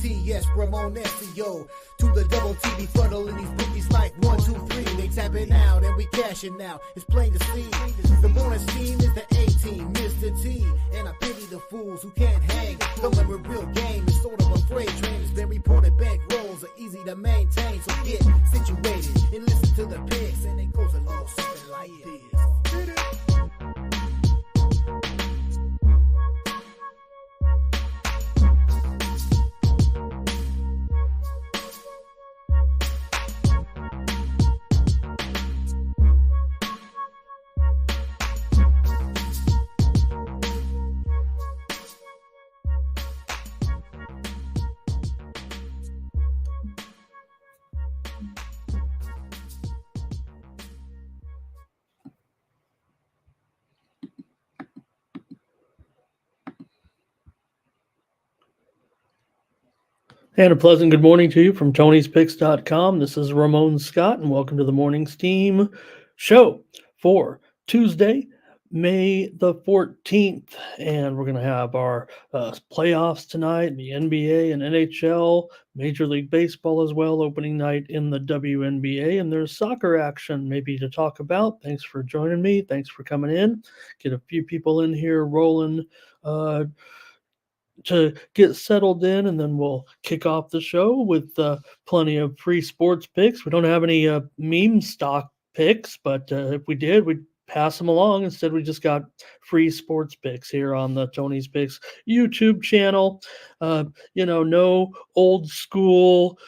T, yes, Ramon SEO. To the double T, be fuddling these bookies like 1, 2, 3. They tapping out and we cashing out. It's plain to see. The morning team is the A-team, Mr. T. And I pity the fools who can't hang. Coming with real game is sort of a freight train. It's been reported bank rolls are easy to maintain. So get situated and listen to the picks. And it goes a little something like this. And a pleasant good morning to you from Tony'sPicks.com. This is Ramon Scott, and welcome to the Morning Steam show for Tuesday, May the 14th. And we're going to have our playoffs tonight, the NBA and NHL, Major League Baseball as well, opening night in the WNBA, and there's soccer action maybe to talk about. Thanks for joining me. Thanks for coming in. Get a few people in here rolling to get settled in, and then we'll kick off the show with plenty of free sports picks. We don't have any meme stock picks, but if we did, we'd pass them along. Instead, we just got free sports picks here on the Tony's Picks YouTube channel. No old school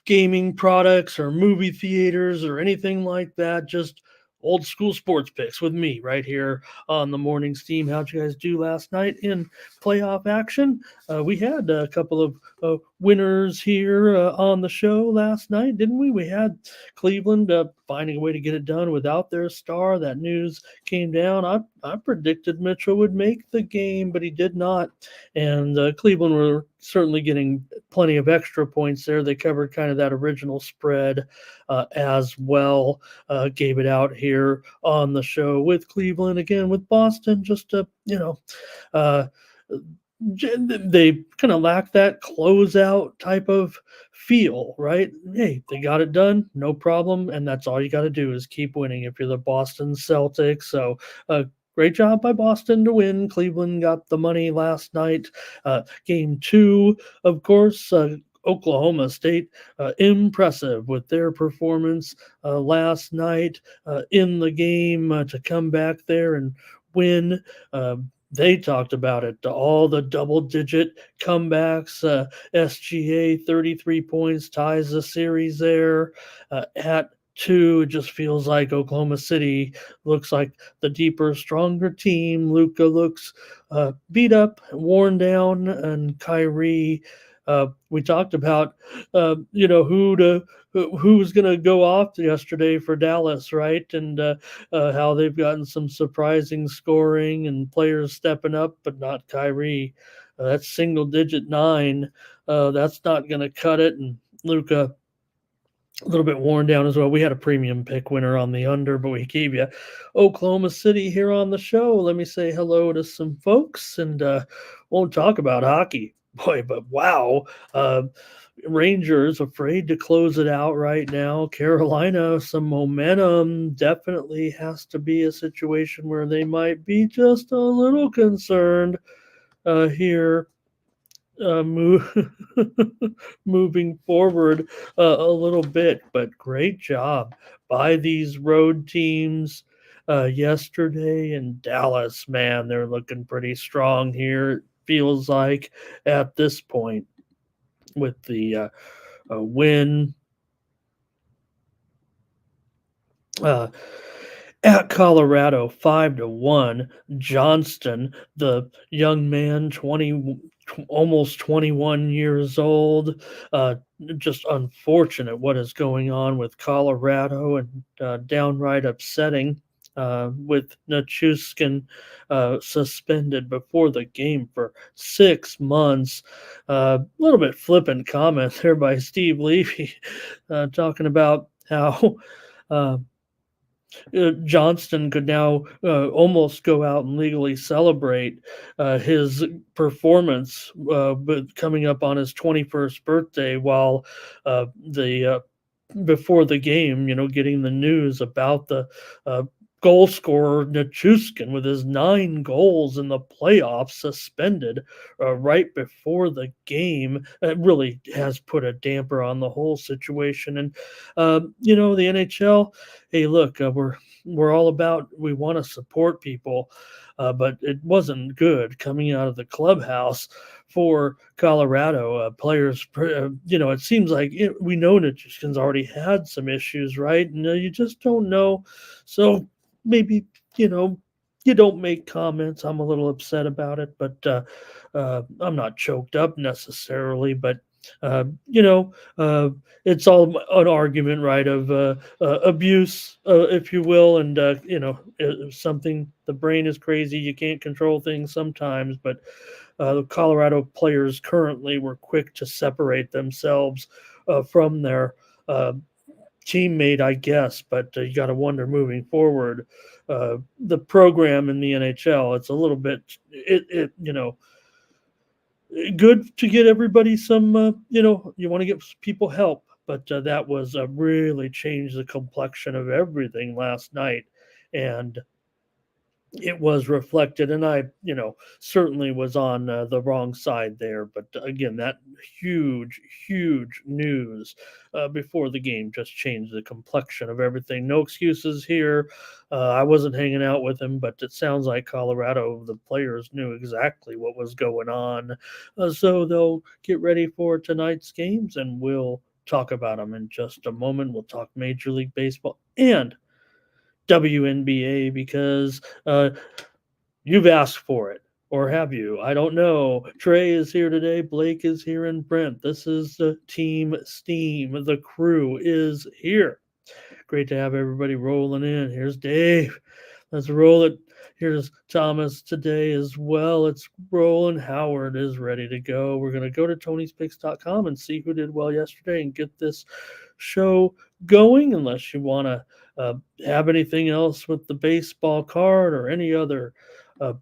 gaming products or movie theaters or anything like that. Just old school sports picks with me right here on the Morning Steam. How'd you guys do last night in playoff action? We had a couple of winners here on the show last night, didn't we? We had Cleveland finding a way to get it done without their star. That news came down. I predicted Mitchell would make the game, but he did not. And Cleveland were certainly getting plenty of extra points there. They covered kind of that original spread as well. Gave it out here on the show with Cleveland. Again, with Boston, just they kind of lack that closeout type of feel, right? Hey, they got it done, no problem, and that's all you got to do is keep winning if you're the Boston Celtics. So great job by Boston to win. Cleveland got the money last night. Game 2, of course, Oklahoma State, impressive with their performance last night in the game to come back there and win. They talked about it, all the double-digit comebacks. SGA, 33 points, ties the series there at 2. It just feels like Oklahoma City looks like the deeper, stronger team. Luka looks beat up, worn down, and Kyrie. We talked about, who's going to go off yesterday for Dallas, right? And how they've gotten some surprising scoring and players stepping up, but not Kyrie. That's single-digit 9. That's not going to cut it. And Luka, a little bit worn down as well. We had a premium pick winner on the under, but we gave you Oklahoma City here on the show. Let me say hello to some folks, and won't talk about hockey. Boy, but wow. Rangers afraid to close it out right now. Carolina, some momentum. Definitely has to be a situation where they might be just a little concerned here. Moving forward a little bit, but great job by these road teams yesterday. In Dallas, man, they're looking pretty strong here. It feels like at this point with the win at Colorado, 5-1. Johnston, the young man, almost 21 years old. Just unfortunate what is going on with Colorado, and downright upsetting with Nichushkin suspended before the game for 6 months. A little bit flippant comment there by Steve Levy talking about how Johnston could now almost go out and legally celebrate his performance, but coming up on his 21st birthday, while the before the game, getting the news about the uh, goal scorer Nichushkin with his 9 goals in the playoffs suspended right before the game. It really has put a damper on the whole situation. And the NHL. Hey, look, we're all about, we want to support people, but it wasn't good coming out of the clubhouse for Colorado players. It seems like we know Nichushkin's already had some issues, right? And you just don't know. So maybe, you know, you don't make comments. I'm a little upset about it, but I'm not choked up necessarily. But uh, you know, uh, it's all an argument, right, of abuse, if you will, and something. The brain is crazy. You can't control things sometimes, but the Colorado players currently were quick to separate themselves from their uh, teammate, I guess. But you got to wonder moving forward, the program in the NHL. It's a little bit, good to get everybody some. You want to get people help, but that was really changed the complexion of everything last night, and it was reflected, and I certainly was on the wrong side there, but again, that huge news before the game just changed the complexion of everything. No excuses here. I wasn't hanging out with him, but it sounds like Colorado, the players knew exactly what was going on, so they'll get ready for tonight's games, and we'll talk about them in just a moment. We'll talk Major League Baseball and WNBA because you've asked for it. Or have you? I don't know. Trey is here today. Blake is here, and Brent. This is the Team Steam. The crew is here. Great to have everybody rolling in. Here's Dave. Let's roll it. Here's Thomas today as well. It's rolling. Howard is ready to go. We're going to go to Tony'sPicks.com and see who did well yesterday and get this show going, unless you want to have anything else with the baseball card or any other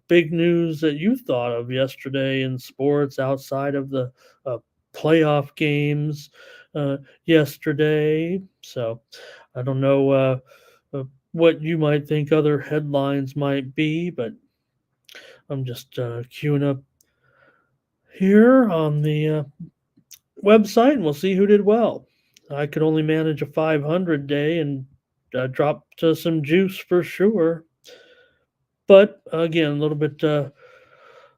big news that you thought of yesterday in sports outside of the playoff games yesterday. So I don't know what you might think other headlines might be, but I'm just queuing up here on the website, and we'll see who did well. I could only manage a 500 day and drop to some juice for sure. But again, a little bit,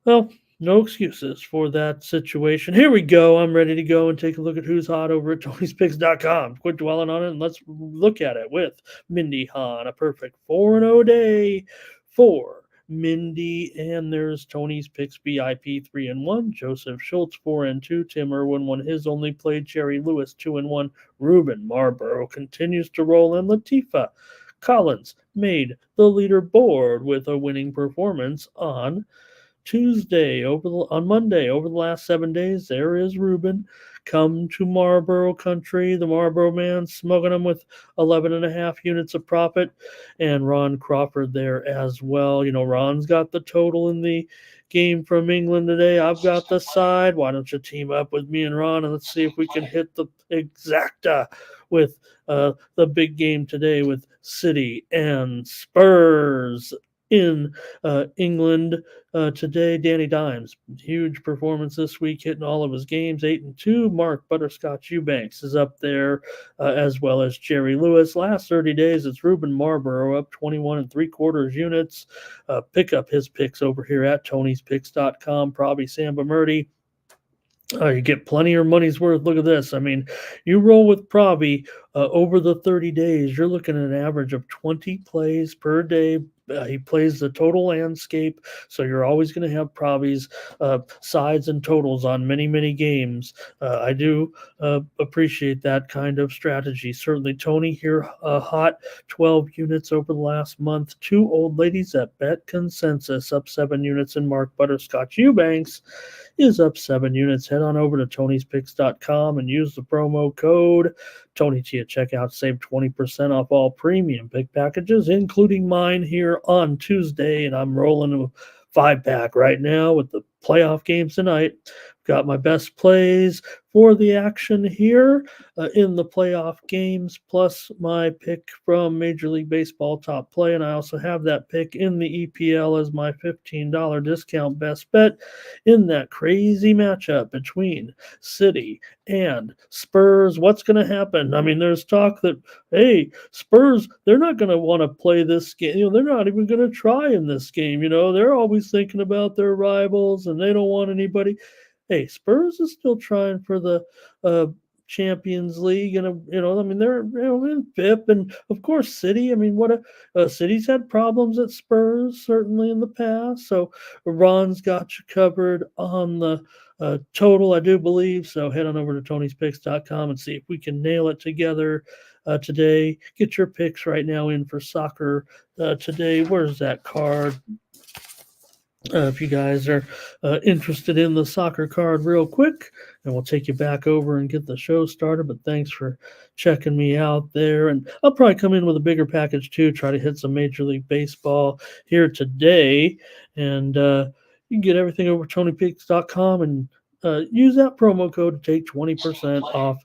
well, no excuses for that situation. Here we go. I'm ready to go and take a look at who's hot over at Tony'sPicks.com. Quit dwelling on it and let's look at it with Mindy Hahn. A perfect 4-0 day for Mindy. And there's Tony's Picks BIP 3-1. Joseph Schultz 4-2. Tim Irwin won his only play. Jerry Lewis 2-1. Ruben Marlborough continues to roll. And Latifa Collins made the leaderboard with a winning performance on on Monday. Over the last 7 days, there is Ruben. Come to Marlboro country. The Marlboro man smoking them with 11.5 units of profit. And Ron Crawford there as well. Ron's got the total in the game from England today. I've got the side. Why don't you team up with me and Ron, and let's see if we can hit the exacta with the big game today with City and Spurs in England today. Danny Dimes, huge performance this week, hitting all of his games, 8-2. Mark Butterscotch Eubanks is up there, as well as Jerry Lewis. Last 30 days, it's Ruben Marlborough up 21 3/4 units. Pick up his picks over here at Tony'sPicks.com. Probably Samba Murdy. You get plenty of your money's worth. Look at this. I mean, you roll with Proby over the 30 days, you're looking at an average of 20 plays per day. He plays the total landscape, so you're always going to have Proby's sides and totals on many games. I do appreciate that kind of strategy. Certainly, Tony here, hot 12 units over the last month. 2 old ladies at Bet Consensus up 7 units, and Mark Butterscotch Eubanks is up 7 units. Head on over to Tony'sPicks.com and use the promo code TonyT at checkout. Save 20% off all premium pick packages, including mine here on Tuesday. And I'm rolling a 5-pack right now with the playoff games tonight. Got my best plays for the action here in the playoff games, plus my pick from Major League Baseball top play. And I also have that pick in the EPL as my $15 discount best bet in that crazy matchup between City and Spurs. What's going to happen? I mean, there's talk that, hey, Spurs, they're not going to want to play this game. They're not even going to try in this game. They're always thinking about their rivals and they don't want anybody. Hey, Spurs is still trying for the Champions League, and I mean they're in fifth, and of course City. I mean, City's had problems at Spurs certainly in the past, so Ron's got you covered on the total, I do believe. So head on over to Tony'sPicks.com and see if we can nail it together today. Get your picks right now in for soccer today. Where's that card? If you guys are interested in the soccer card real quick, and we'll take you back over and get the show started. But thanks for checking me out there. And I'll probably come in with a bigger package too, try to hit some Major League Baseball here today. And you can get everything over TonyPicks.com and use that promo code to take 20% off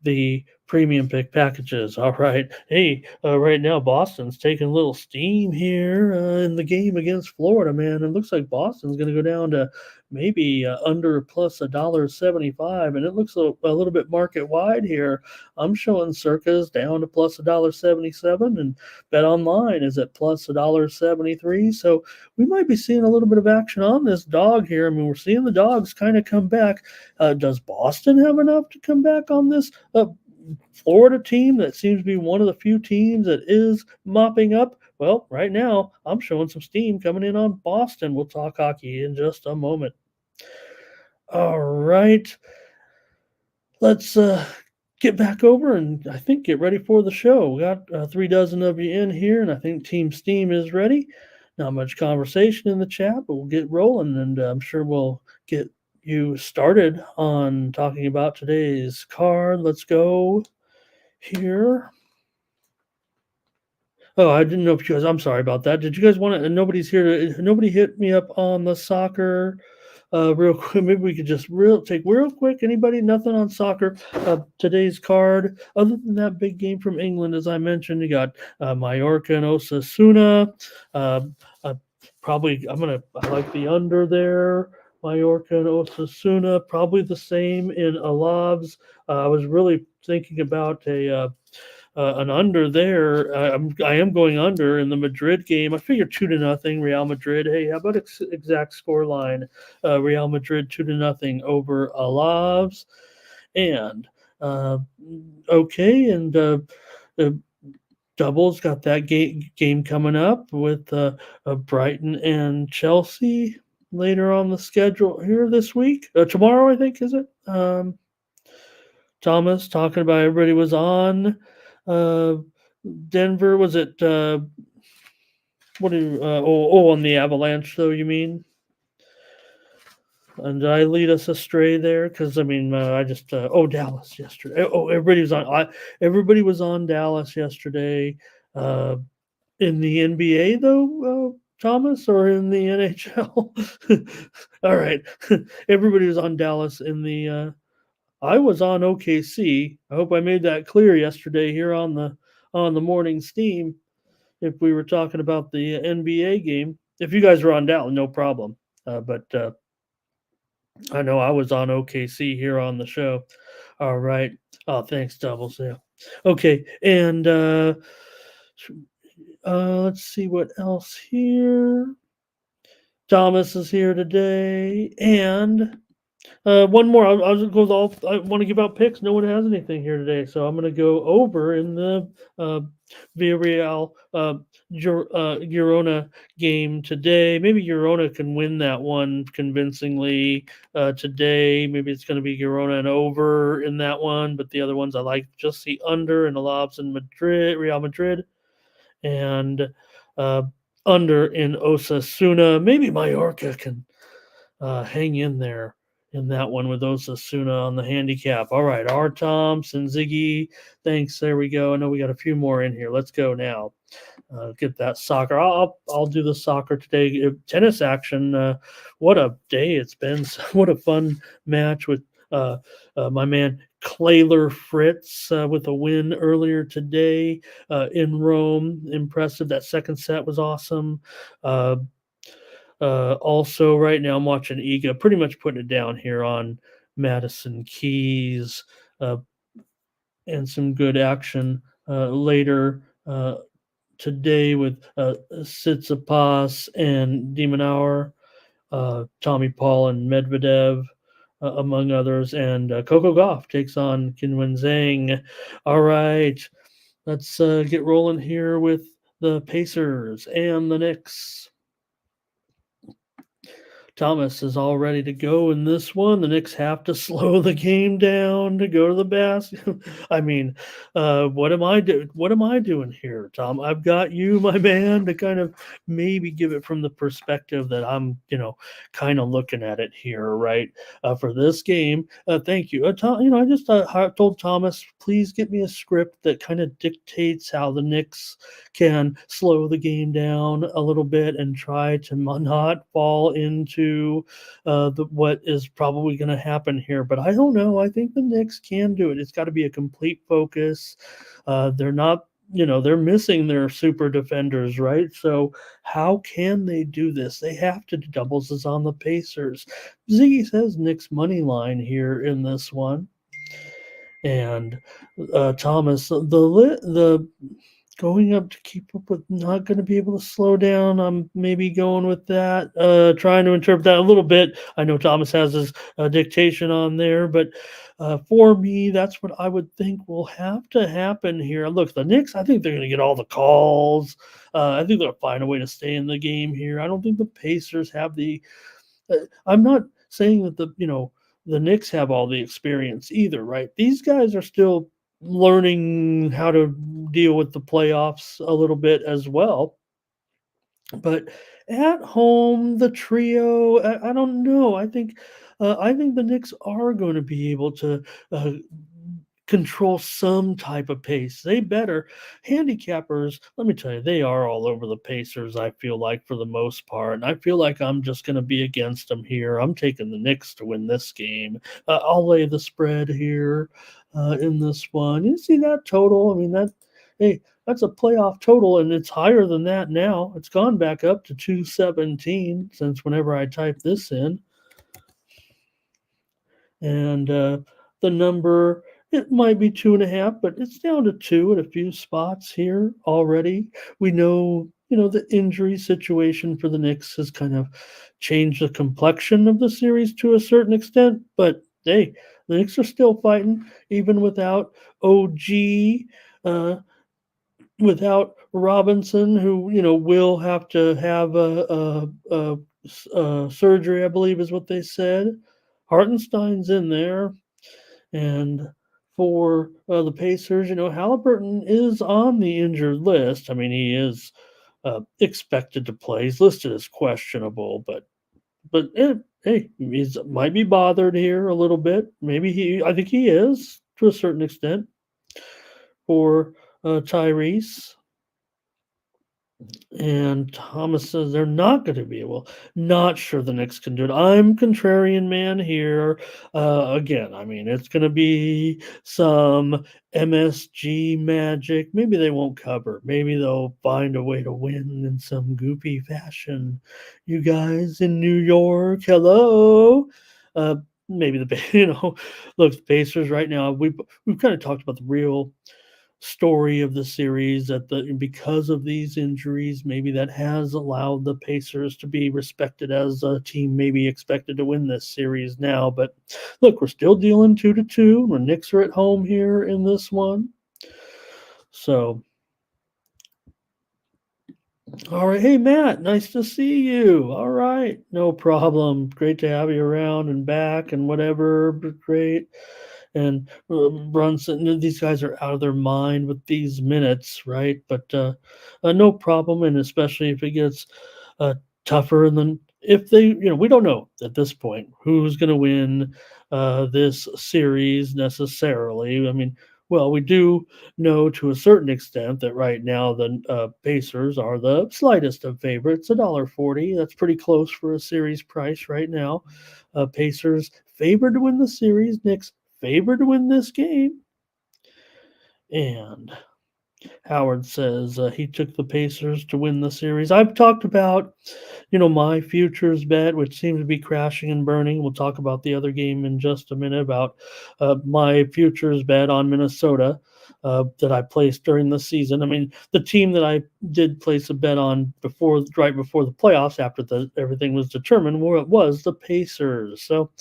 the premium pick packages. All right. Hey, right now Boston's taking a little steam here in the game against Florida, man. It looks like Boston's going to go down to maybe under plus $1.75, and it looks a little bit market wide here. I'm showing Circa's down to plus $1.77, and Bet Online is at plus $1.73. So we might be seeing a little bit of action on this dog here. I mean, we're seeing the dogs kind of come back. Does Boston have enough to come back on this Florida team that seems to be one of the few teams that is mopping up? Well, right now, I'm showing some steam coming in on Boston. We'll talk hockey in just a moment. All right. Let's get back over and I think get ready for the show. We got 3 dozen of you in here, and I think Team Steam is ready. Not much conversation in the chat, but we'll get rolling, and I'm sure we'll get you started on talking about today's card. Let's go here. Oh, I didn't know if you guys, I'm sorry about that. Did you guys want to, nobody's here nobody hit me up on the soccer real quick? Maybe we could just take real quick. Anybody? Nothing on soccer. Today's card, other than that big game from England, as I mentioned, you got Mallorca and Osasuna. I like the under there. Mallorca and Osasuna, probably the same in Alavs. I was really thinking about an under there. I am going under in the Madrid game. I figure 2-0 Real Madrid. Hey, how about exact score line? Real Madrid 2-0 over Alavs. And okay, and doubles got that game coming up with Brighton and Chelsea later on the schedule here this week. Tomorrow, I think, is it? Thomas talking about everybody was on Denver. Was it on the Avalanche though, you mean? And did I lead us astray there? Because I mean, I just Dallas yesterday. Everybody was on Dallas yesterday. In the NBA though, Thomas, or in the NHL? All right, everybody was on Dallas in the. I was on OKC. I hope I made that clear yesterday here on the morning steam. If we were talking about the NBA game, if you guys were on Dallas, no problem. But I know I was on OKC here on the show. All right. Oh, thanks, Doubles. Yeah. Okay, and let's see what else here. Thomas is here today, and one more. I'll just go with all. I want to give out picks. No one has anything here today, so I'm going to go over in the Villarreal Girona game today. Maybe Girona can win that one convincingly today. Maybe it's going to be Girona and over in that one, but the other ones I like just the under in Alavs and Real Madrid, and under in Osasuna. Maybe Mallorca can hang in there in that one with Osasuna on the handicap. All right, R. Thompson, Ziggy, thanks. There we go. I know we got a few more in here. Let's go now. Get that soccer. I'll do the soccer today. Tennis action. What a day it's been. What a fun match with uh, my man Clayler Fritz with a win earlier today in Rome. Impressive. That second set was awesome. Uh, also, right now I'm watching Iga, pretty much putting it down here on Madison Keys, uh, and some good action later today with Tsitsipas and Demonauer, Tommy Paul and Medvedev, among others, and Coco Gauff takes on Qinwen Zhang. All right, let's get rolling here with the Pacers and the Knicks. Thomas is all ready to go in this one. The Knicks have to slow the game down to go to the basket. I mean, what am I doing? What am I doing here, Tom? I've got you, my man, to kind of maybe give it from the perspective that I'm, kind of looking at it here, right? For this game, thank you, Tom. I just told Thomas, please get me a script that kind of dictates how the Knicks can slow the game down a little bit and try to not fall into what is probably going to happen here. But I don't know. I think the Knicks can do it. It's got to be a complete focus. They're not. They're missing their super defenders, right? So how can they do this? They have to doubles is on the Pacers. Ziggy says Knicks money line here in this one. And Thomas, the going up to keep up with, not going to be able to slow down. I'm maybe going with that, trying to interpret that a little bit. I know Thomas has his dictation on there, but for me, that's what I would think will have to happen here. Look, the Knicks, I think they're going to get all the calls. I think they'll find a way to stay in the game here. I don't think the Pacers have the. I'm not saying that the Knicks have all the experience either, right? These guys are still learning how to deal with the playoffs a little bit as well. But at home, the trio, I don't know. I think the Knicks are going to be able to control some type of pace. They better. Handicappers, let me tell you, they are all over the Pacers, I feel like, for the most part. And I feel like I'm just going to be against them here. I'm taking the Knicks to win this game. I'll lay the spread here in this one. You see that total? I mean, that's a playoff total, and it's higher than that now. It's gone back up to 217 since whenever I type this in. And the number, it might be 2.5, but it's down to 2 at a few spots here already. We know, the injury situation for the Knicks has kind of changed the complexion of the series to a certain extent, but hey, the Knicks are still fighting even without OG, without Robinson, who will have to have a surgery, I believe is what they said. Hartenstein's in there, and for the Pacers, Halliburton is on the injured list. I mean, he is expected to play. He's listed as questionable, but hey, he's might be bothered here a little bit. I think he is to a certain extent for Tyrese. And Thomas says they're not going to be able. Not sure the Knicks can do it. I'm contrarian man here. Again, I mean, it's going to be some MSG magic. Maybe they won't cover. Maybe they'll find a way to win in some goofy fashion. You guys in New York, hello. Maybe look, the Pacers right now. We've kind of talked about the real story of the series because of these injuries, maybe that has allowed the Pacers to be respected as a team maybe expected to win this series now. But look, we're still dealing 2-2. The Knicks are at home here in this one. So all right. Hey, Matt, nice to see you. All right. No problem. Great to have you around and back and whatever. Great. And Brunson, these guys are out of their mind with these minutes, right? But no problem. And especially if it gets tougher in the if they, we don't know at this point who's going to win this series necessarily. I mean, well, we do know to a certain extent that right now the Pacers are the slightest of favorites, $1.40. That's pretty close for a series price right now. Pacers favored to win the series. Knicks favored to win this game. And Howard says he took the Pacers to win the series. I've talked about, my futures bet, which seems to be crashing and burning. We'll talk about the other game in just a minute about my futures bet on Minnesota that I placed during the season. I mean, the team that I did place a bet on right before the playoffs, after everything was determined, where it was the Pacers. So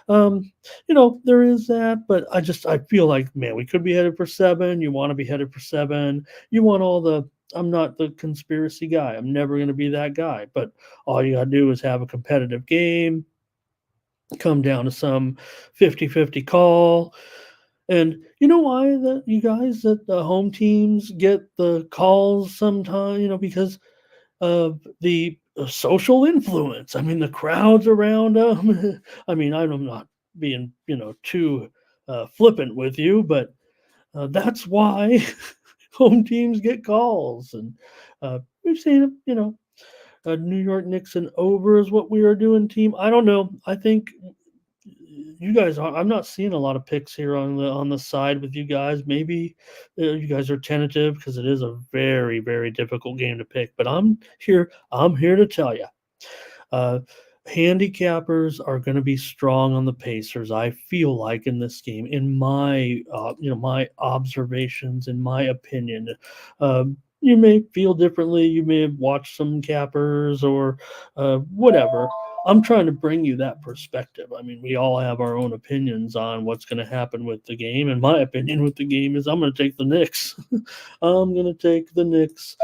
there is that, but I feel like, man, we could be headed for 7. You want to be headed for 7. You want all the I'm not the conspiracy guy. I'm never going to be that guy, but all you got to do is have a competitive game, come down to some 50-50 call. And you know why that you guys that the home teams get the calls sometimes, because of the social influence. I mean, the crowds around them. I mean, I'm not being, too flippant with you, but that's why home teams get calls. And we've seen it, New York Knicks and over is what we are doing, team. I don't know. I think you guys are. I'm not seeing a lot of picks here on the side with you guys. Maybe you guys are tentative because it is a very very difficult game to pick. But I'm here. I'm here to tell you. Uh, Handicappers are going to be strong on the Pacers. I feel like in this game, in my my observations, in my opinion. You may feel differently. You may have watched some cappers or whatever. I'm trying to bring you that perspective. I mean, we all have our own opinions on what's going to happen with the game. And my opinion with the game is I'm going to take the Knicks. I'm going to take the Knicks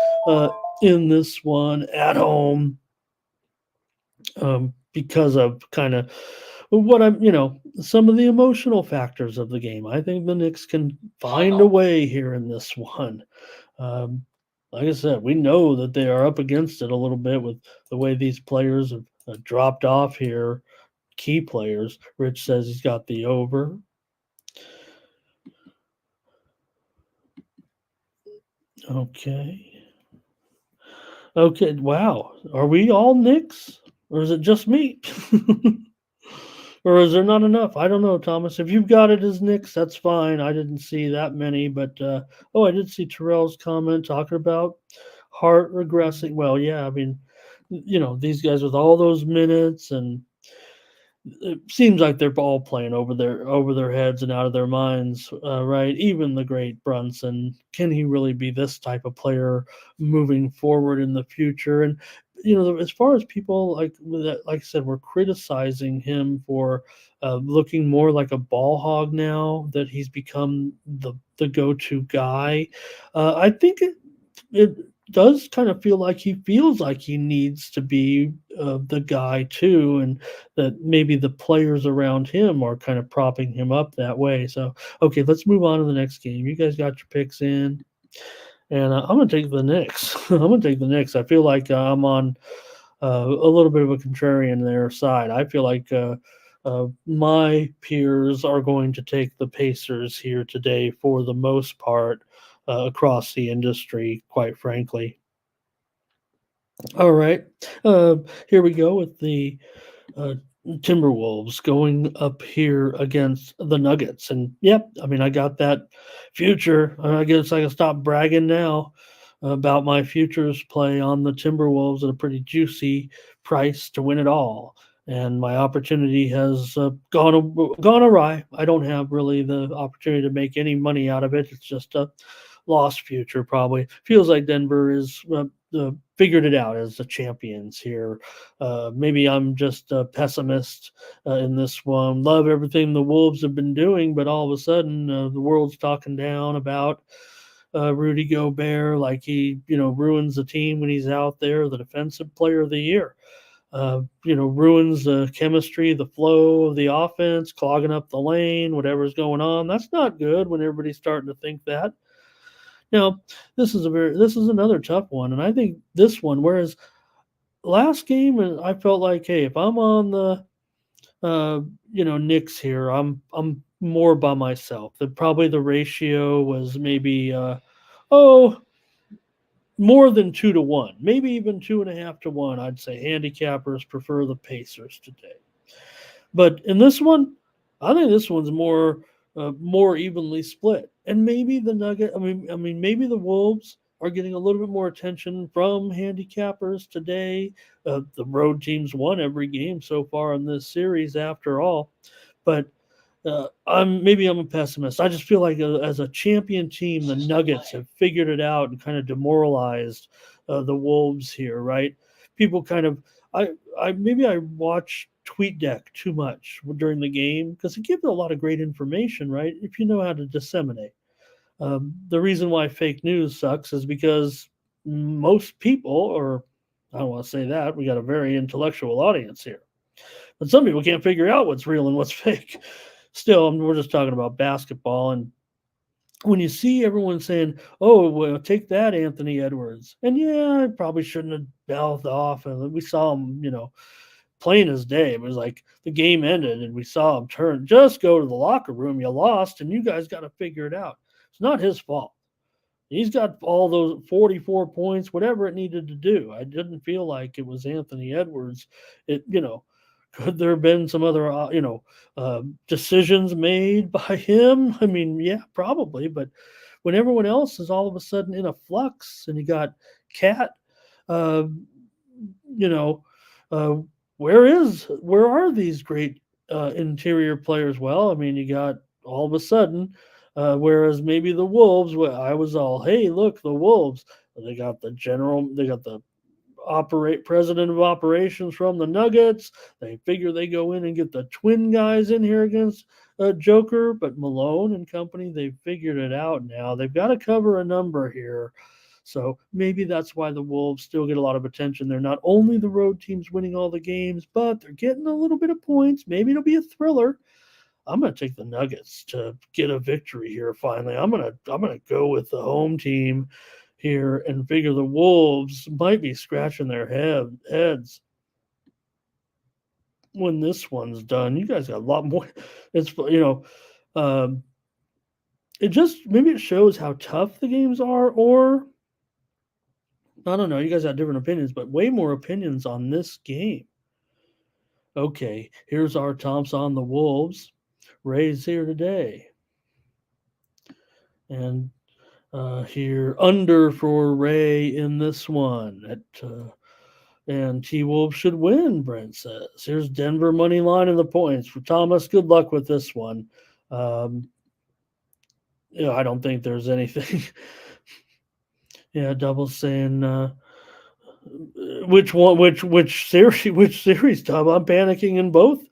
in this one at home because of kind of what some of the emotional factors of the game. I think the Knicks can find a way here in this one. Um, like I said, we know that they are up against it a little bit with the way these players have dropped off here. Key players. Rich says he's got the over. Okay. Okay. Wow. Are we all Knicks? Or is it just me? Or is there not enough? I don't know, Thomas. If you've got it as Knicks, that's fine. I didn't see that many, but I did see Terrell's comment talking about Hart regressing. Well, yeah, I mean, these guys with all those minutes, and it seems like they're all playing over their heads and out of their minds, right? Even the great Brunson, can he really be this type of player moving forward in the future? And as far as people like I said, we're criticizing him for looking more like a ball hog now that he's become the go-to guy. I think it does kind of feel like he feels like he needs to be the guy too, and that maybe the players around him are kind of propping him up that way. So, okay, let's move on to the next game. You guys got your picks in, and I'm going to take the Knicks. I'm going to take the Knicks. I feel like I'm on a little bit of a contrarian their side. I feel like my peers are going to take the Pacers here today for the most part across the industry, quite frankly. All right. Here we go with the uh, Timberwolves going up here against the Nuggets. And yep, I mean, I got that future. I guess I can stop bragging now about my futures play on the Timberwolves at a pretty juicy price to win it all. And my opportunity has gone awry. I don't have really the opportunity to make any money out of it. It's just a lost future, probably. Feels like Denver is figured it out as the champions here. Maybe I'm just a pessimist in this one. Love everything the Wolves have been doing, but all of a sudden the world's talking down about Rudy Gobert, like he ruins the team when he's out there, the defensive player of the year. Ruins the chemistry, the flow of the offense, clogging up the lane, whatever's going on. That's not good when everybody's starting to think that. Now, this is another tough one, and I think this one, whereas last game, and I felt like, hey, if I'm on the Knicks here, I'm more by myself. That probably the ratio was maybe oh more than 2-1, maybe even 2.5-1. I'd say handicappers prefer the Pacers today. But in this one, I think this one's more evenly split, and maybe the Nugget. I mean, maybe the Wolves are getting a little bit more attention from handicappers today. The road teams won every game so far in this series, after all. But I'm a pessimist. I just feel like as a champion team, the Nuggets have figured it out and kind of demoralized the Wolves here, right? People kind of I watch TweetDeck too much during the game because it gives a lot of great information, right? If you know how to disseminate. The reason why fake news sucks is because most people, or I don't want to say that, we got a very intellectual audience here, but some people can't figure out what's real and what's fake. Still, we're just talking about basketball. And when you see everyone saying, "Oh, well, take that, Anthony Edwards," and yeah, I probably shouldn't have mouthed off. And we saw him, plain as day. It was like the game ended and we saw him turn. Just go to the locker room. You lost, and you guys got to figure it out. It's not his fault. He's got all those 44 points, whatever it needed to do. I didn't feel like it was Anthony Edwards. Could there have been some other, decisions made by him? I mean, yeah, probably. But when everyone else is all of a sudden in a flux, and you got Cat, uh, you know, uh, where are these great interior players? Well, I mean, you got all of a sudden, whereas maybe the Wolves, where I was all, hey, look, the Wolves, they got the operate president of operations from the Nuggets. They figure they go in and get the twin guys in here against Joker, but Malone and company, they've figured it out now. They've got to cover a number here. So maybe that's why the Wolves still get a lot of attention. They're not only the road teams winning all the games, but they're getting a little bit of points. Maybe it'll be a thriller. I'm going to take the Nuggets to get a victory here. Finally, I'm gonna go with the home team here and figure the Wolves might be scratching their heads when this one's done. You guys got a lot more. It's um, it just maybe it shows how tough the games are, or I don't know. You guys have different opinions, but way more opinions on this game. Okay, here's our Tom's on the Wolves. Ray's here today, and here under for Ray in this one. And T Wolves should win, Brent says. Here's Denver money line and the points for Thomas. Good luck with this one. Um, I don't think there's anything. Yeah, double saying which one, which series, Tom? I'm panicking in both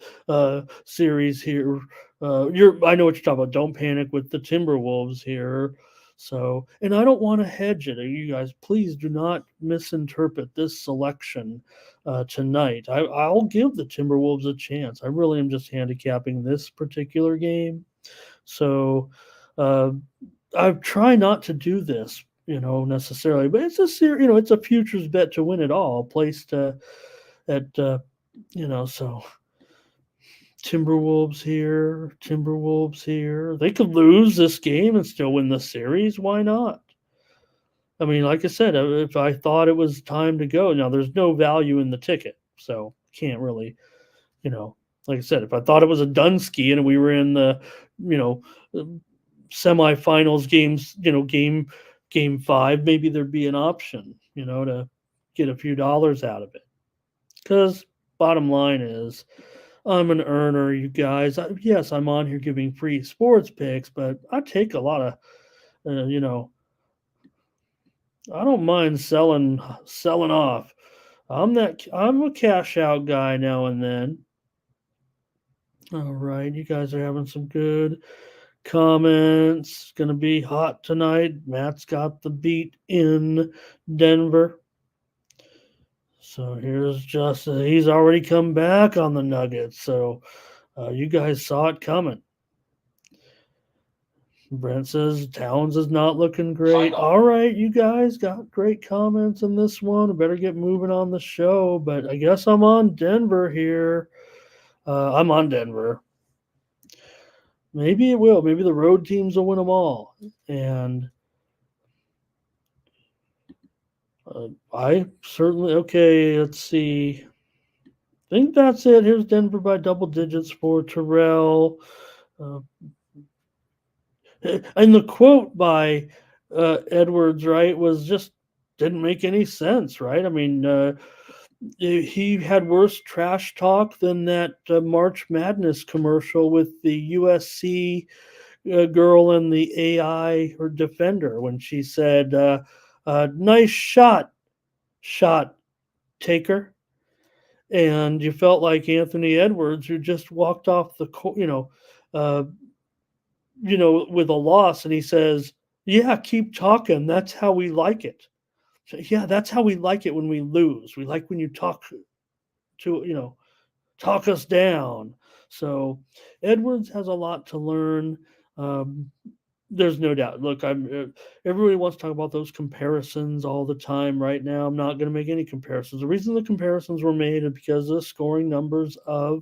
series here. I know what you're talking about. Don't panic with the Timberwolves here. So, and I don't want to hedge it. You guys, please do not misinterpret this selection tonight. I'll give the Timberwolves a chance. I really am just handicapping this particular game. So, uh, I try not to do this, necessarily, but it's it's a futures bet to win it all, placed at so Timberwolves here. They could lose this game and still win the series. Why not? I mean, like I said, if I thought it was time to go, now there's no value in the ticket, so can't really, like I said, if I thought it was a Dunsky and we were in the, you know, semifinals games, game 5, maybe there'd be an option, to get a few dollars out of it. Because bottom line is, I'm an earner, you guys. Yes, I'm on here giving free sports picks, but I take a lot of, I don't mind selling off. I'm a cash out guy now and then. All right, you guys are having some good comments. Gonna be hot tonight. Matt's got the beat in Denver. So here's Justin. He's already come back on the Nuggets. So you guys saw it coming. Brent says Towns is not looking great. All right, you guys got great comments in this one. I better get moving on the show, but I guess I'm on Denver here. I'm on Denver. Maybe it will. Maybe the road teams will win them all. And I certainly, okay, let's see. I think that's it. Here's Denver by double digits for Terrell. Uh, and the quote by Edwards, right, was just didn't make any sense, right? I mean, he had worse trash talk than that March Madness commercial with the USC girl and the AI or defender when she said, "Nice shot taker." And you felt like Anthony Edwards, who just walked off the court, uh, with a loss, and he says, "Yeah, keep talking. That's how we like it." So, yeah, that's how we like it when we lose. We like when you talk us down. So Edwards has a lot to learn. Um, there's no doubt. Look, everybody wants to talk about those comparisons all the time. Right now, I'm not going to make any comparisons. The reason the comparisons were made is because of the scoring numbers uh,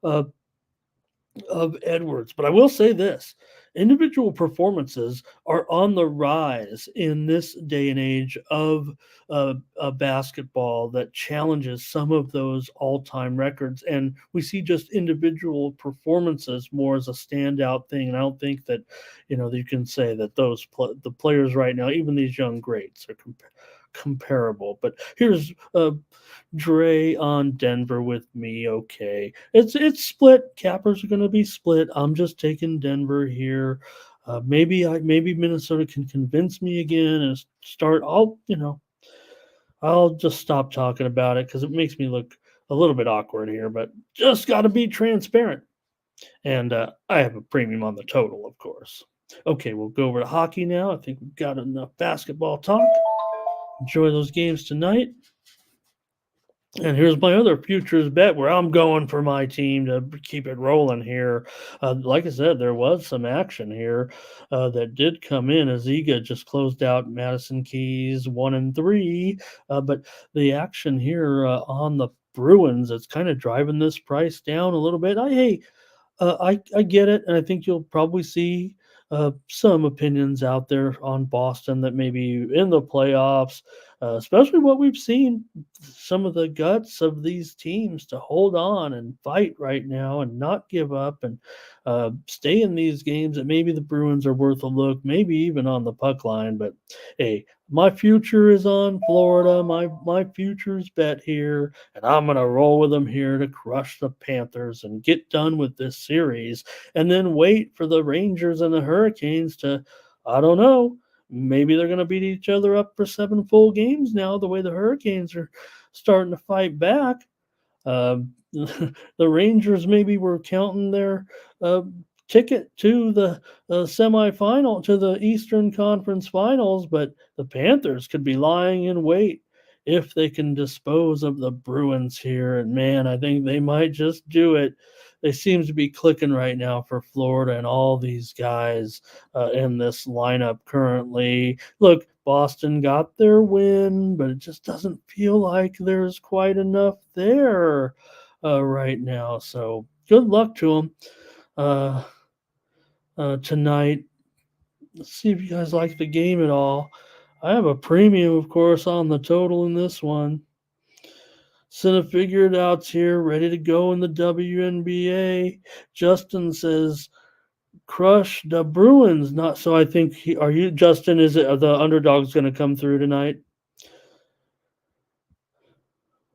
of Edwards. But I will say this: individual performances are on the rise in this day and age of basketball that challenges some of those all-time records, and we see just individual performances more as a standout thing. And I don't think that you can say that the players right now, even these young greats, are comparable. But here's Dre on Denver with me. Okay, it's split. Cappers are going to be split. I'm just taking Denver here. Maybe Minnesota can convince me again and start. I'll just stop talking about it because it makes me look a little bit awkward here. But just got to be transparent. And I have a premium on the total, of course. Okay, we'll go over to hockey now. I think we've got enough basketball talk. Enjoy those games tonight. And here's my other futures bet where I'm going for my team to keep it rolling here. Like I said, there was some action here that did come in as Iga just closed out Madison Keys 1-3. But the action here on the Bruins, it's kind of driving this price down a little bit. I get it, and I think you'll probably see some opinions out there on Boston that maybe in the playoffs, especially what we've seen, some of the guts of these teams to hold on and fight right now and not give up and stay in these games. That maybe the Bruins are worth a look, maybe even on the puck line. But hey, my future is on Florida. My future's bet here, and I'm gonna roll with them here to crush the Panthers and get done with this series, and then wait for the Rangers and the Hurricanes to, I don't know, maybe they're gonna beat each other up for 7 full games now. The way the Hurricanes are starting to fight back. The Rangers maybe were counting their uh, ticket to the semifinal, to the Eastern Conference Finals, but the Panthers could be lying in wait if they can dispose of the Bruins here. And man, I think they might just do it. They seem to be clicking right now for Florida and all these guys in this lineup currently. Look, Boston got their win, but it just doesn't feel like there's quite enough there right now. So good luck to them tonight. Let's see if you guys like the game at all. I have a premium, of course, on the total in this one. Cinna figured out's here, ready to go in the WNBA. Justin says, crush the Bruins. Not so. I think are you, Justin? Is it the underdog's going to come through tonight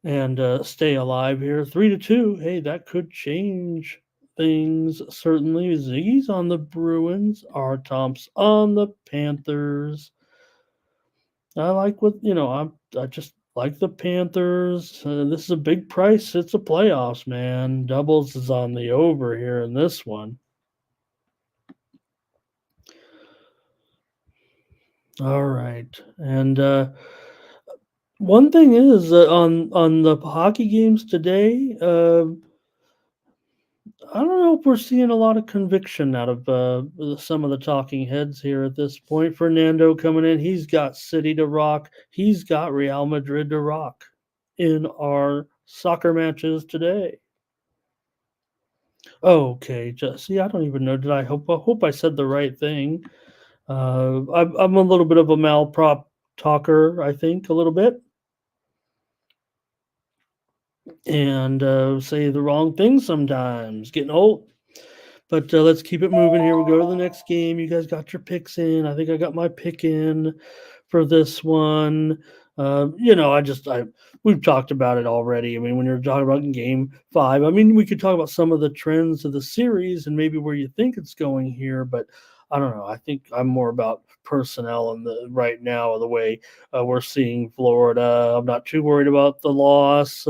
and stay alive here? 3-2. Hey, that could change things. Certainly, Ziggy's on the Bruins. R. Tom's on the Panthers. I like I just like the Panthers. This is a big price. It's a playoffs, man. Doubles is on the over here in this one. All right, and one thing is on the hockey games today. I don't know if we're seeing a lot of conviction out of some of the talking heads here at this point. Fernando coming in, he's got City to rock, he's got Real Madrid to rock in our soccer matches today. Okay, just see, I don't even know. Did I hope I said the right thing? I'm a little bit of a malprop talker, I think, a little bit, and say the wrong thing sometimes. Getting old. But let's keep it moving here. We go to the next game. You guys got your picks in. I think I got my pick in for this one. I we've talked about it already. I mean, when you're talking about game five, I mean, we could talk about some of the trends of the series and maybe where you think it's going here, but I don't know. I think I'm more about personnel and the right now the way we're seeing Florida. I'm not too worried about the loss.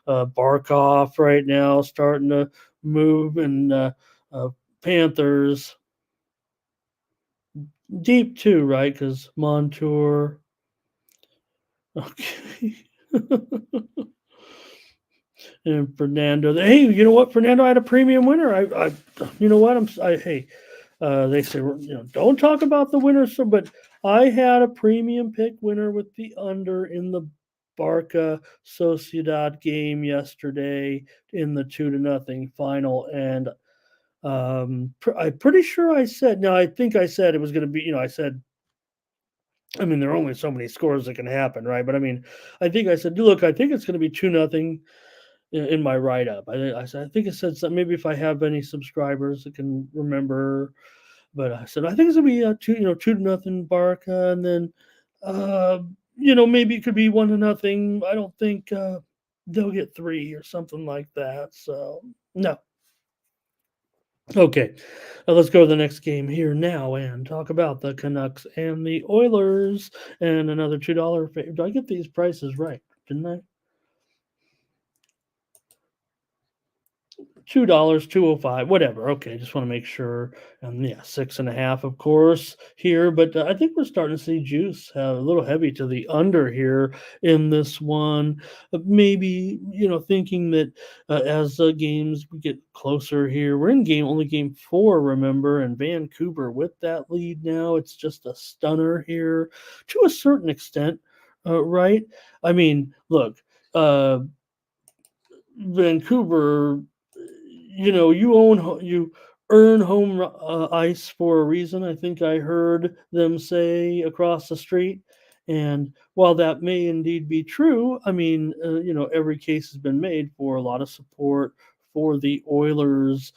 Barkov right now starting to move and uh, Panthers deep too, right? Because Montour. Okay. And Fernando. Hey, you know what? Fernando had a premium winner. You know what? Hey, they say, don't talk about the winner. So, but I had a premium pick winner with the under in the Barca Sociedad game yesterday in the 2-0 final, and I'm pretty sure I said. No, I think I said it was going to be. I said. I mean, there are only so many scores that can happen, right? But I mean, I think I said, look, I think it's going to be 2-0 in my write up. I said, I think it said something. Maybe if I have any subscribers that can remember, but I said I think it's going to be 2-0 Barca, and then uh, maybe it could be 1-0. I don't think they'll get three or something like that. So no. Okay, let's go to the next game here now and talk about the Canucks and the Oilers and another $2. Do I get these prices right? Didn't I? $2, 205, whatever. Okay, just want to make sure. Yeah, 6.5, of course, here. But I think we're starting to see juice a little heavy to the under here in this one. Maybe thinking that as the games we get closer here, we're in only game four, remember, and Vancouver with that lead now. It's just a stunner here to a certain extent, right? I mean, look. Vancouver, you earn home ice for a reason. I think I heard them say across the street. And while that may indeed be true, I mean, every case has been made for a lot of support for the Oilers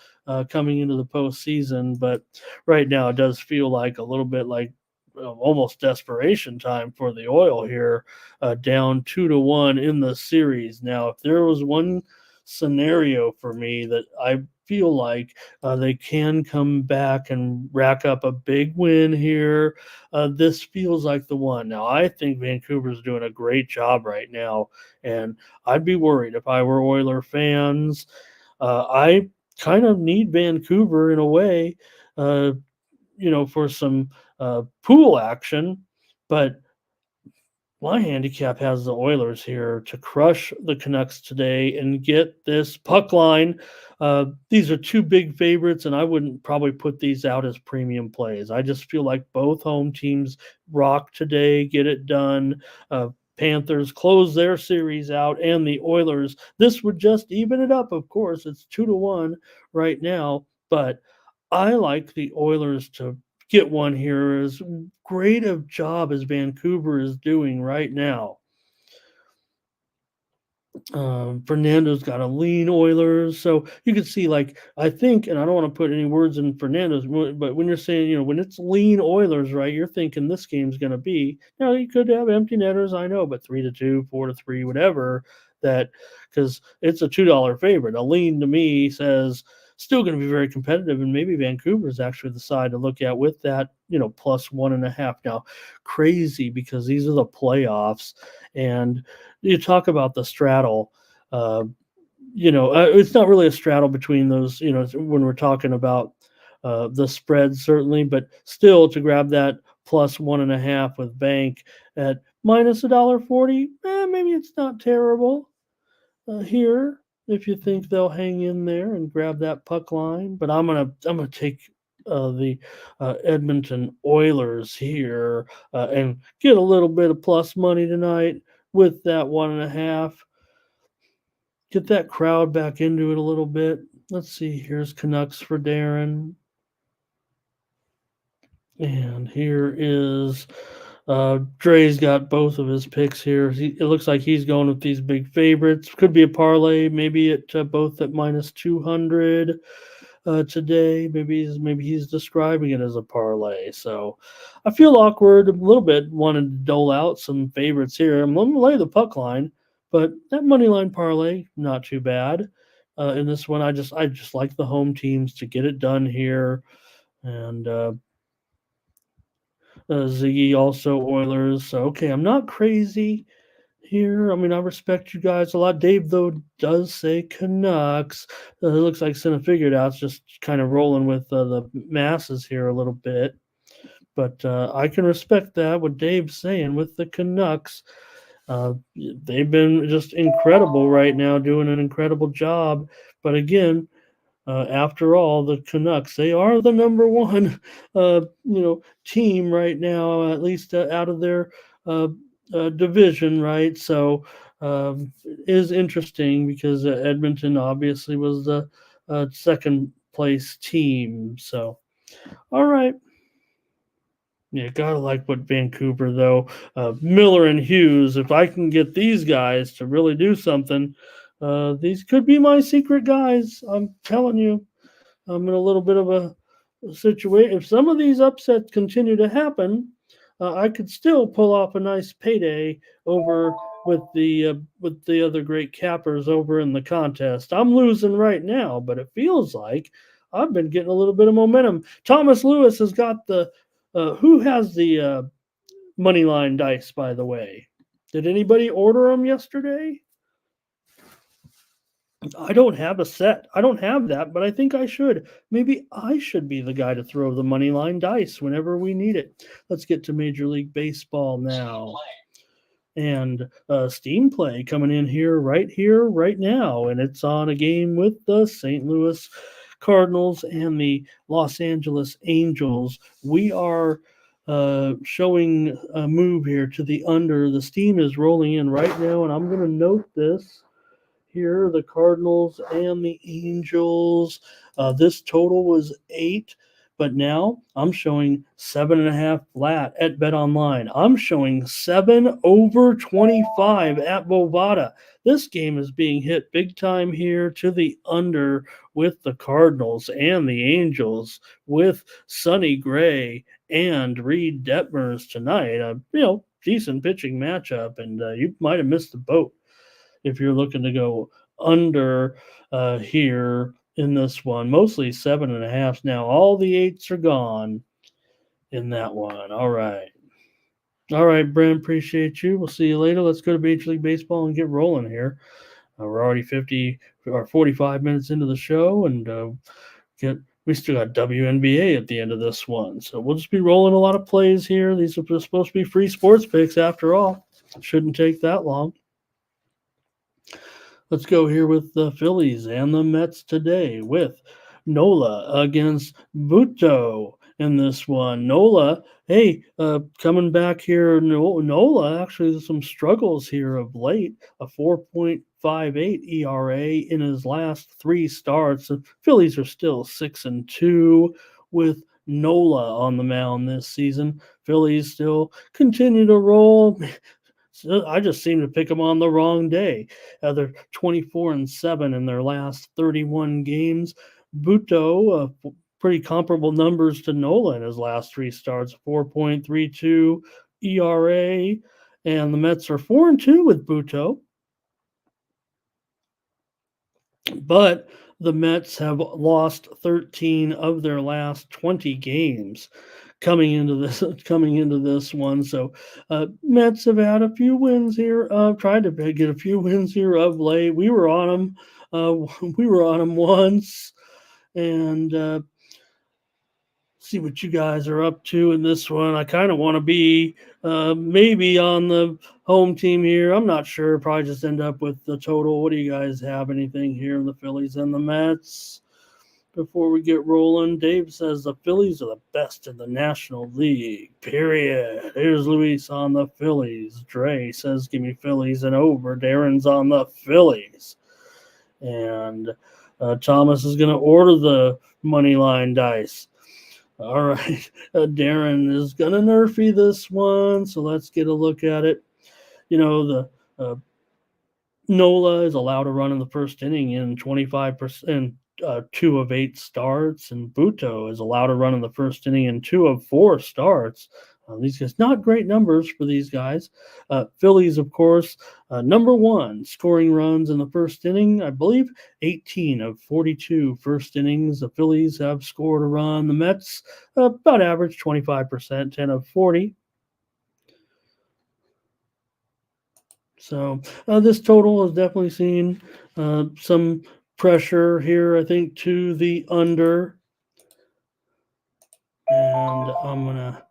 coming into the postseason. But right now, it does feel like a little bit like almost desperation time for the Oil here, down 2-1 in the series. Now, if there was one scenario for me that I feel like they can come back and rack up a big win here. This feels like the one. Now, I think Vancouver's doing a great job right now, and I'd be worried if I were Oiler fans. I kind of need Vancouver in a way, for some pool action, but my handicap has the Oilers here to crush the Canucks today and get this puck line. These are two big favorites, and I wouldn't probably put these out as premium plays. I just feel like both home teams rock today, get it done. Panthers close their series out, and the Oilers. This would just even it up. Of course, it's 2-1 right now, but I like the Oilers to get one here. As great a job as Vancouver is doing right now. Fernando's got a lean Oilers, so you can see, like, I think, and I don't want to put any words in Fernando's, but when you're saying, when it's lean Oilers, right, you're thinking this game's going to be. Now you could have empty netters, I know, but 3-2, 4-3, whatever. That because it's a $2 favorite. A lean to me says still going to be very competitive, and maybe Vancouver is actually the side to look at with that, plus 1.5. Now, crazy because these are the playoffs, and you talk about the straddle. It's not really a straddle between those. When we're talking about the spread, certainly, but still to grab that plus 1.5 with bank at minus $1.40, maybe it's not terrible here. if you think they'll hang in there and grab that puck line. But I'm gonna take the Edmonton Oilers here and get a little bit of plus money tonight with that 1.5. Get that crowd back into it a little bit. Let's see. Here's Canucks for Darren. And here is Dre's got both of his picks here. It looks like he's going with these big favorites. Could be a parlay, maybe at both at minus 200 today. Maybe he's describing it as a parlay. So I feel awkward a little bit, wanting to dole out some favorites here. I'm going to lay the puck line, but that money line parlay not too bad. In this one, I just like the home teams to get it done here, and Ziggy also Oilers. So okay, I'm not crazy here. I mean, I respect you guys a lot. Dave though does say Canucks. It looks like Cinna figured out. It's just kind of rolling with the masses here a little bit. But I can respect that. What Dave's saying with the Canucks. They've been just incredible right now, doing an incredible job. But again, after all, the Canucks, they are the number one, team right now, at least out of their uh, division, right? So it is interesting because Edmonton obviously was the second place team. So, all right. Yeah, gotta like what Vancouver though. Miller and Hughes. If I can get these guys to really do something, these could be my secret guys. I'm telling you. I'm in a little bit of a situation. If some of these upsets continue to happen, I could still pull off a nice payday over with the other great cappers over in the contest. I'm losing right now, but it feels like I've been getting a little bit of momentum. Thomas Lewis has got the who has the money line dice, by the way. Did anybody order them yesterday? I don't have a set. I don't have that, but I think I should. Maybe I should be the guy to throw the money line dice whenever we need it. Let's get to Major League Baseball now. And Steam Play coming in here, right now. And it's on a game with the St. Louis Cardinals and the Los Angeles Angels. We are showing a move here to the under. The steam is rolling in right now, and I'm going to note this here, the Cardinals and the Angels. This total was 8, but now I'm showing 7.5 flat at Bet Online. I'm showing 7 over 25 at Bovada. This game is being hit big time here to the under with the Cardinals and the Angels with Sonny Gray and Reed Detmers tonight. Decent pitching matchup, and you might have missed the boat if you're looking to go under here in this one. Mostly 7.5 now. All the 8s are gone in that one. All right. All right, Brent, appreciate you. We'll see you later. Let's go to Major League Baseball and get rolling here. We're already 50 or 45 minutes into the show, and we still got WNBA at the end of this one. So we'll just be rolling a lot of plays here. These are supposed to be free sports picks after all. Shouldn't take that long. Let's go here with the Phillies and the Mets today with Nola against Buto in this one. Nola, hey, coming back here. Nola actually has some struggles here of late. A 4.58 ERA in his last 3 starts. The Phillies are still 6-2 with Nola on the mound this season. Phillies still continue to roll. So I just seem to pick them on the wrong day. They're 24-7 in their last 31 games. Buto, pretty comparable numbers to Nola in his last 3 starts, 4.32 ERA, and the Mets are 4-2 with Buto. But the Mets have lost 13 of their last 20 games coming into this one. So Mets have had a few wins here. Tried to get a few wins here of late. We were on them. We were on them once, and see what you guys are up to in this one. I kind of want to be maybe on the home team here. I'm not sure. Probably just end up with the total. What do you guys have? Anything here in the Phillies and the Mets? Before we get rolling, Dave says the Phillies are the best in the National League, period. Here's Luis on the Phillies. Dre says, give me Phillies and over. Darren's on the Phillies. And Thomas is going to order the money line dice. All right. Darren is going to nerfy this one, so let's get a look at it. The Nola is allowed to run in the first inning in 25%. 2 of 8 starts, and Buto is allowed to run in the first inning in 2 of 4 starts. These guys, not great numbers for these guys. Phillies, of course, number 1 scoring runs in the first inning. I believe 18 of 42 first innings. The Phillies have scored a run. The Mets, about average 25%, 10 of 40. So this total has definitely seen some pressure here, I think, to the under. And I'm going to...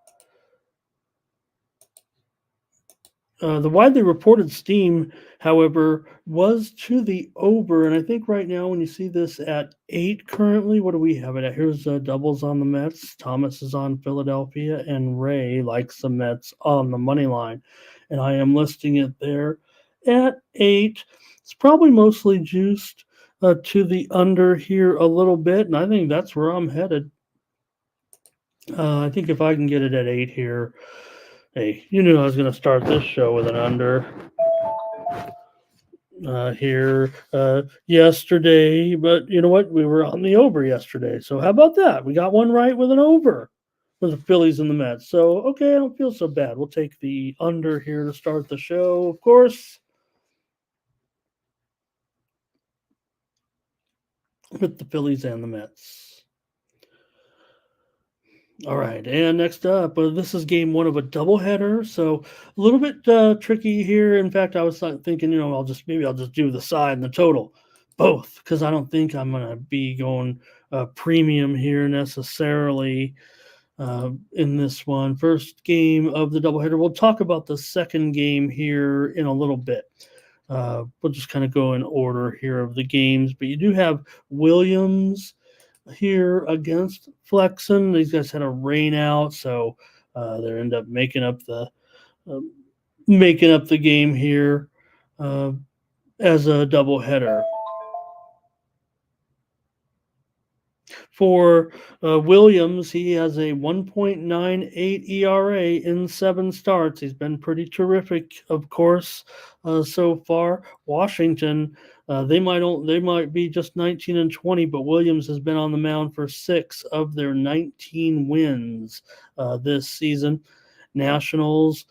the widely reported steam, however, was to the over. And I think right now, when you see this at 8 currently, what do we have it at? Here's doubles on the Mets. Thomas is on Philadelphia, and Ray likes the Mets on the money line. And I am listing it there at 8. It's probably mostly juiced to the under here a little bit, and I think that's where I'm headed. I think if I can get it at 8 here, hey, you knew I was going to start this show with an under here yesterday, but you know what? We were on the over yesterday, so how about that? We got one right with an over with the Phillies and the Mets. So, okay, I don't feel so bad. We'll take the under here to start the show, of course, with the Phillies and the Mets. All right, and next up, this is game 1 of a doubleheader, so a little bit tricky here. In fact, I was thinking, I'll just do the side and the total, both, because I don't think I'm gonna be going premium here necessarily in this one. First game of the doubleheader. We'll talk about the second game here in a little bit. We'll just kind of go in order here of the games, but you do have Williams here against Flexen. These guys had a rain out, so they end up making up the game here as a doubleheader. For Williams, he has a 1.98 ERA in 7 starts. He's been pretty terrific, of course, so far. Washington, they might be just 19 and 20, but Williams has been on the mound for 6 of their 19 wins this season. Nationals,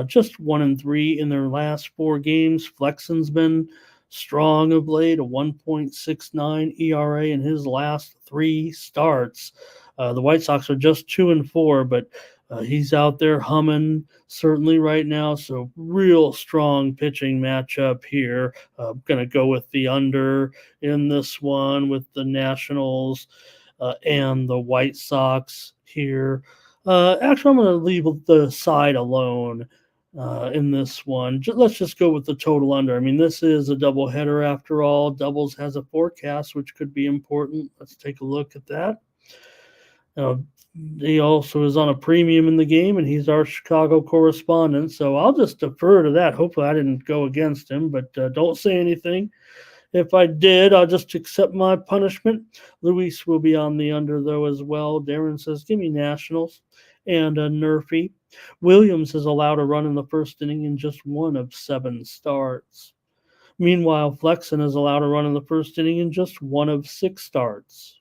just 1 and 3 in their last 4 games. Flexen's been strong of late, a 1.69 ERA in his last 3 starts. The White Sox are just 2 and 4, but he's out there humming certainly right now. So real strong pitching matchup here. Going to go with the under in this one with the Nationals and the White Sox here. Actually, I'm going to leave the side alone in this one. Let's just go with the total under. I mean, this is a doubleheader after all. Doubles has a forecast, which could be important. Let's take a look at that. He also is on a premium in the game, and he's our Chicago correspondent. So I'll just defer to that. Hopefully I didn't go against him, but don't say anything. If I did, I'll just accept my punishment. Luis will be on the under, though, as well. Darren says, give me Nationals and Nerfy. Williams is allowed to run in the first inning in just 1 of 7 starts. Meanwhile, Flexen is allowed to run in the first inning in just 1 of 6 starts.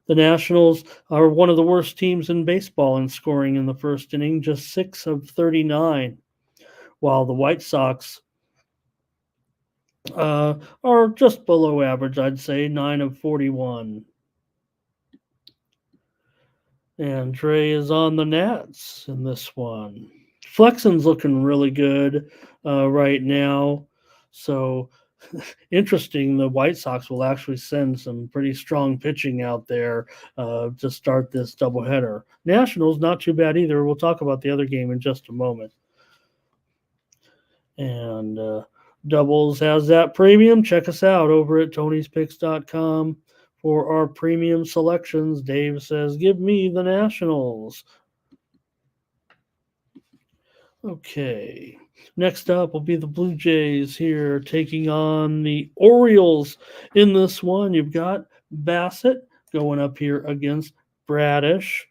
The Nationals are one of the worst teams in baseball in scoring in the first inning, just 6 of 39, while the White Sox are just below average, I'd say, 9 of 41. And Dre is on the Nats in this one. Flexen's looking really good right now. So interesting. The White Sox will actually send some pretty strong pitching out there to start this doubleheader. Nationals, not too bad either. We'll talk about the other game in just a moment. And doubles has that premium. Check us out over at Tony'sPicks.com for our premium selections. Dave says, give me the Nationals. Okay. Next up will be the Blue Jays here taking on the Orioles. In this one, you've got Bassett going up here against Bradish.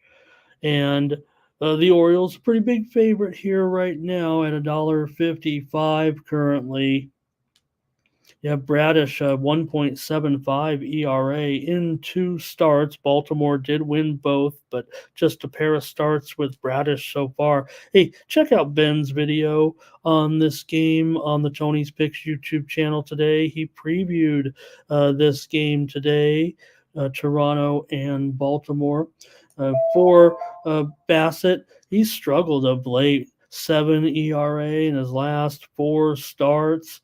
And the Orioles, pretty big favorite here right now at $1.55 currently. You have Bradish, 1.75 ERA in 2 starts. Baltimore did win both, but just a pair of starts with Bradish so far. Hey, check out Ben's video on this game on the Tony's Picks YouTube channel today. He previewed this game today, Toronto and Baltimore. For Bassett, he's struggled of late. 7 ERA in his last 4 starts.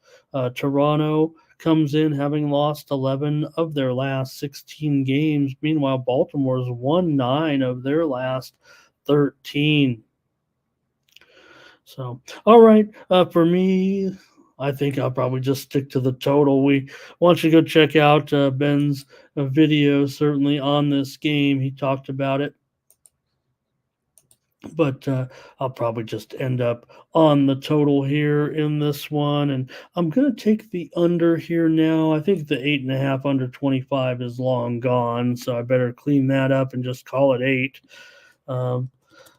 Toronto comes in having lost 11 of their last 16 games. Meanwhile, Baltimore's won 9 of their last 13. So, all right, for me, I think I'll probably just stick to the total. We want you to go check out Ben's video, certainly on this game. He talked about it. But I'll probably just end up on the total here in this one. And I'm going to take the under here now. I think the 8.5 under 25 is long gone. So I better clean that up and just call it 8.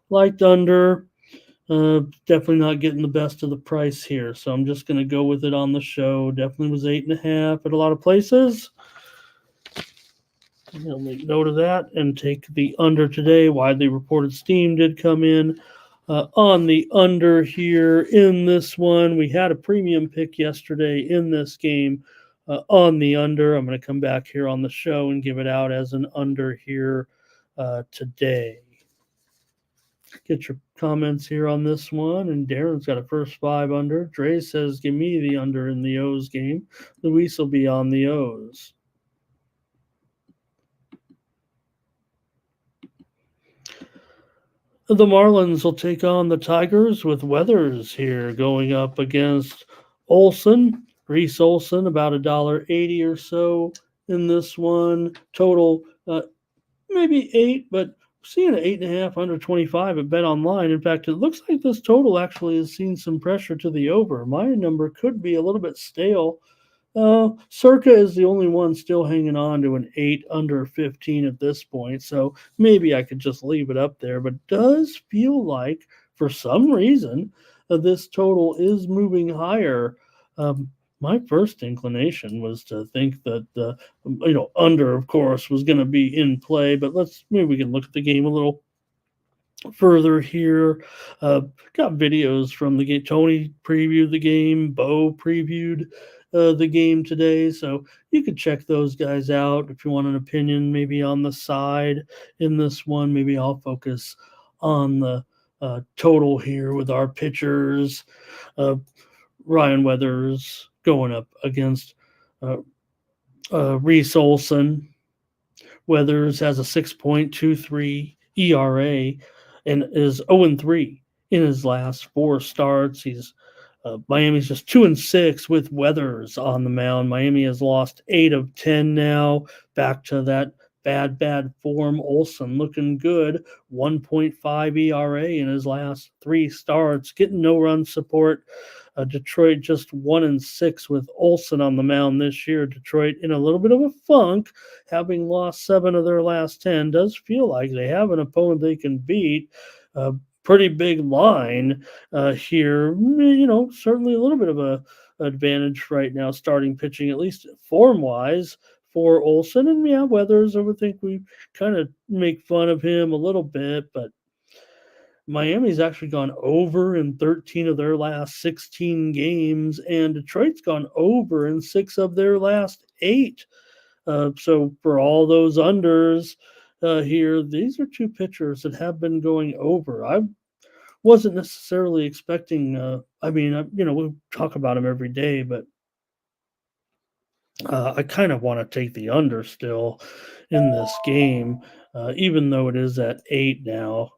Liked under. Definitely not getting the best of the price here. So I'm just going to go with it on the show. Definitely was 8.5 at a lot of places. I'll make note of that and take the under today. Widely reported steam did come in on the under here in this one. We had a premium pick yesterday in this game on the under. I'm going to come back here on the show and give it out as an under here today. Get your comments here on this one. And Darren's got a first 5 under. Dre says, give me the under in the O's game. Luis will be on the O's. The Marlins will take on the Tigers with Weathers here going up against Olson. Reese Olson, about $1.80 or so in this one. Total, maybe 8, but seeing an 8.5 under 25 at Bet Online. In fact, it looks like this total actually has seen some pressure to the over. My number could be a little bit stale. Circa is the only one still hanging on to an 8 under 15 at this point, so maybe I could just leave it up there, but does feel like for some reason this total is moving higher. My first inclination was to think that the under, of course, was going to be in play, but maybe we can look at the game a little further here. Got videos from the game. Tony previewed the game. Bo previewed the game today, so you could check those guys out if you want an opinion maybe on the side in this one. Maybe I'll focus on the total here with our pitchers. Ryan Weathers going up against Reese Olson. Weathers has a 6.23 ERA and is 0-3 in his last 4 starts. Miami's just 2-6 with Weathers on the mound. Miami has lost 8 of 10 now. Back to that bad form. Olson looking good. 1.5 ERA in his last 3 starts. Getting no run support. Detroit just 1-6 with Olson on the mound this year. Detroit in a little bit of a funk, having lost 7 of their last 10. Does feel like they have an opponent they can beat. Pretty big line here. Certainly a little bit of a advantage right now, starting pitching, at least form-wise, for Olson. And yeah, Weathers, I would think we kind of make fun of him a little bit, but Miami's actually gone over in 13 of their last 16 games, and Detroit's gone over in 6 of their last 8. So for all those unders here, these are 2 pitchers that have been going over. I wasn't necessarily expecting. We talk about them every day, but I kind of want to take the under still in this game, even though it is at 8 now.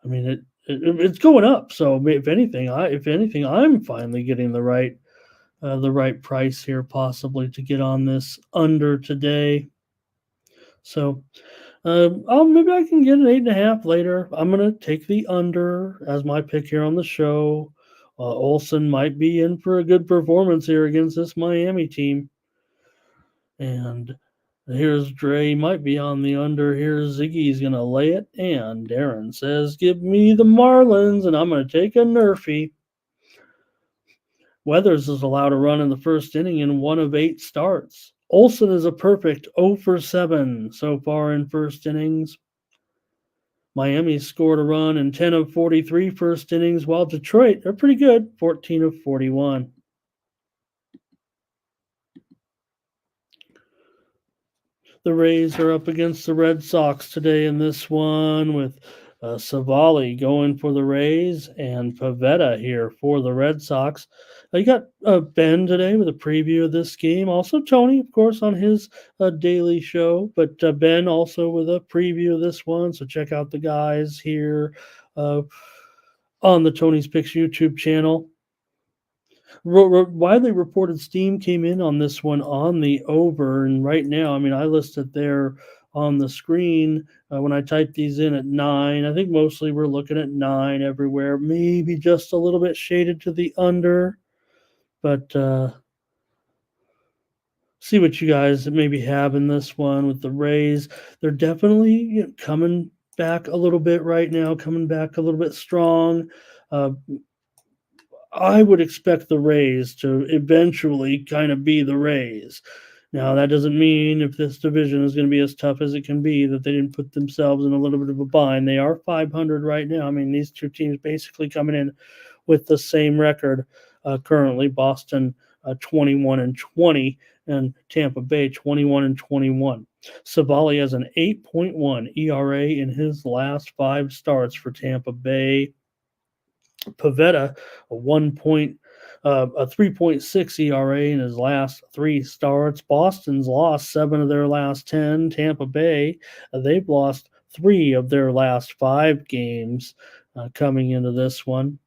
I mean, it's going up. So if anything, I'm finally getting the right price here, possibly to get on this under today. So, maybe I can get an 8.5 later. I'm gonna take the under as my pick here on the show. Olsen might be in for a good performance here against this Miami team. And here's Dre, might be on the under. Here's Ziggy's going to lay it. And Darren says, give me the Marlins, and I'm going to take a Nerfy. Weathers is allowed a run in the first inning in 1 of 8 starts. Olsen is a perfect 0 for 7 so far in first innings. Miami scored a run in 10 of 43 first innings, while Detroit are pretty good, 14 of 41. The Rays are up against the Red Sox today in this one with Savali going for the Rays and Pavetta here for the Red Sox. You got Ben today with a preview of this game. Also Tony, of course, on his daily show, but Ben also with a preview of this one. So check out the guys here on the Tony's Picks YouTube channel. Widely reported steam came in on this one on the over, and right now, I mean, I listed there on the screen when I typed these in at 9. I think mostly we're looking at 9 everywhere, maybe just a little bit shaded to the under, but see what you guys maybe have in this one with the Rays. They're definitely coming back a little bit right now, coming back a little bit strong. I would expect the Rays to eventually kind of be the Rays. Now, that doesn't mean if this division is going to be as tough as it can be that they didn't put themselves in a little bit of a bind. They are 500 right now. I mean, these two teams basically coming in with the same record currently. Boston 21 and 20, and Tampa Bay 21 and 21. Savali has an 8.1 ERA in his last 5 starts for Tampa Bay. Pavetta, a 3.6 ERA in his last 3 starts. Boston's lost 7 of their last 10. Tampa Bay, they've lost 3 of their last 5 games coming into this one.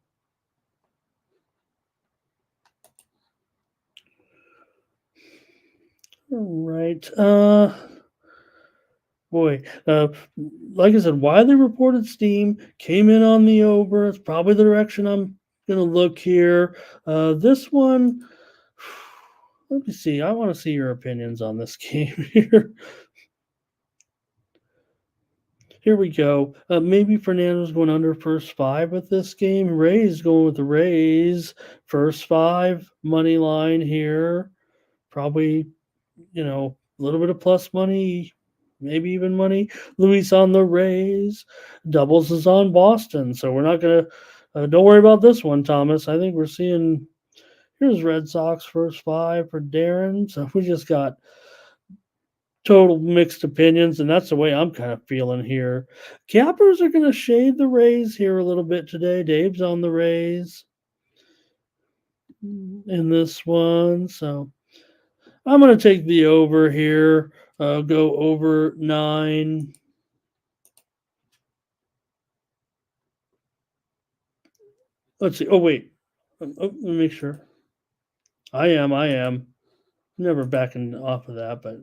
All right. Like I said, widely reported steam came in on the over. It's probably the direction I'm going to look here. This one, let me see. I want to see your opinions on this game here. Here we go. Maybe Fernando's going under first 5 with this game. Rays going with the Rays. First 5, money line here. Probably, a little bit of plus money, maybe even money. Luis on the Rays. Doubles is on Boston. So we're not going to, don't worry about this one, Thomas. I think we're seeing, here's Red Sox first 5 for Darren. So we just got total mixed opinions, and that's the way I'm kind of feeling here. Cappers are going to shade the Rays here a little bit today. Dave's on the Rays in this one. So I'm going to take the over here. Go over 9. Let's see. Oh, wait. Let me make sure. I am. Never backing off of that, but.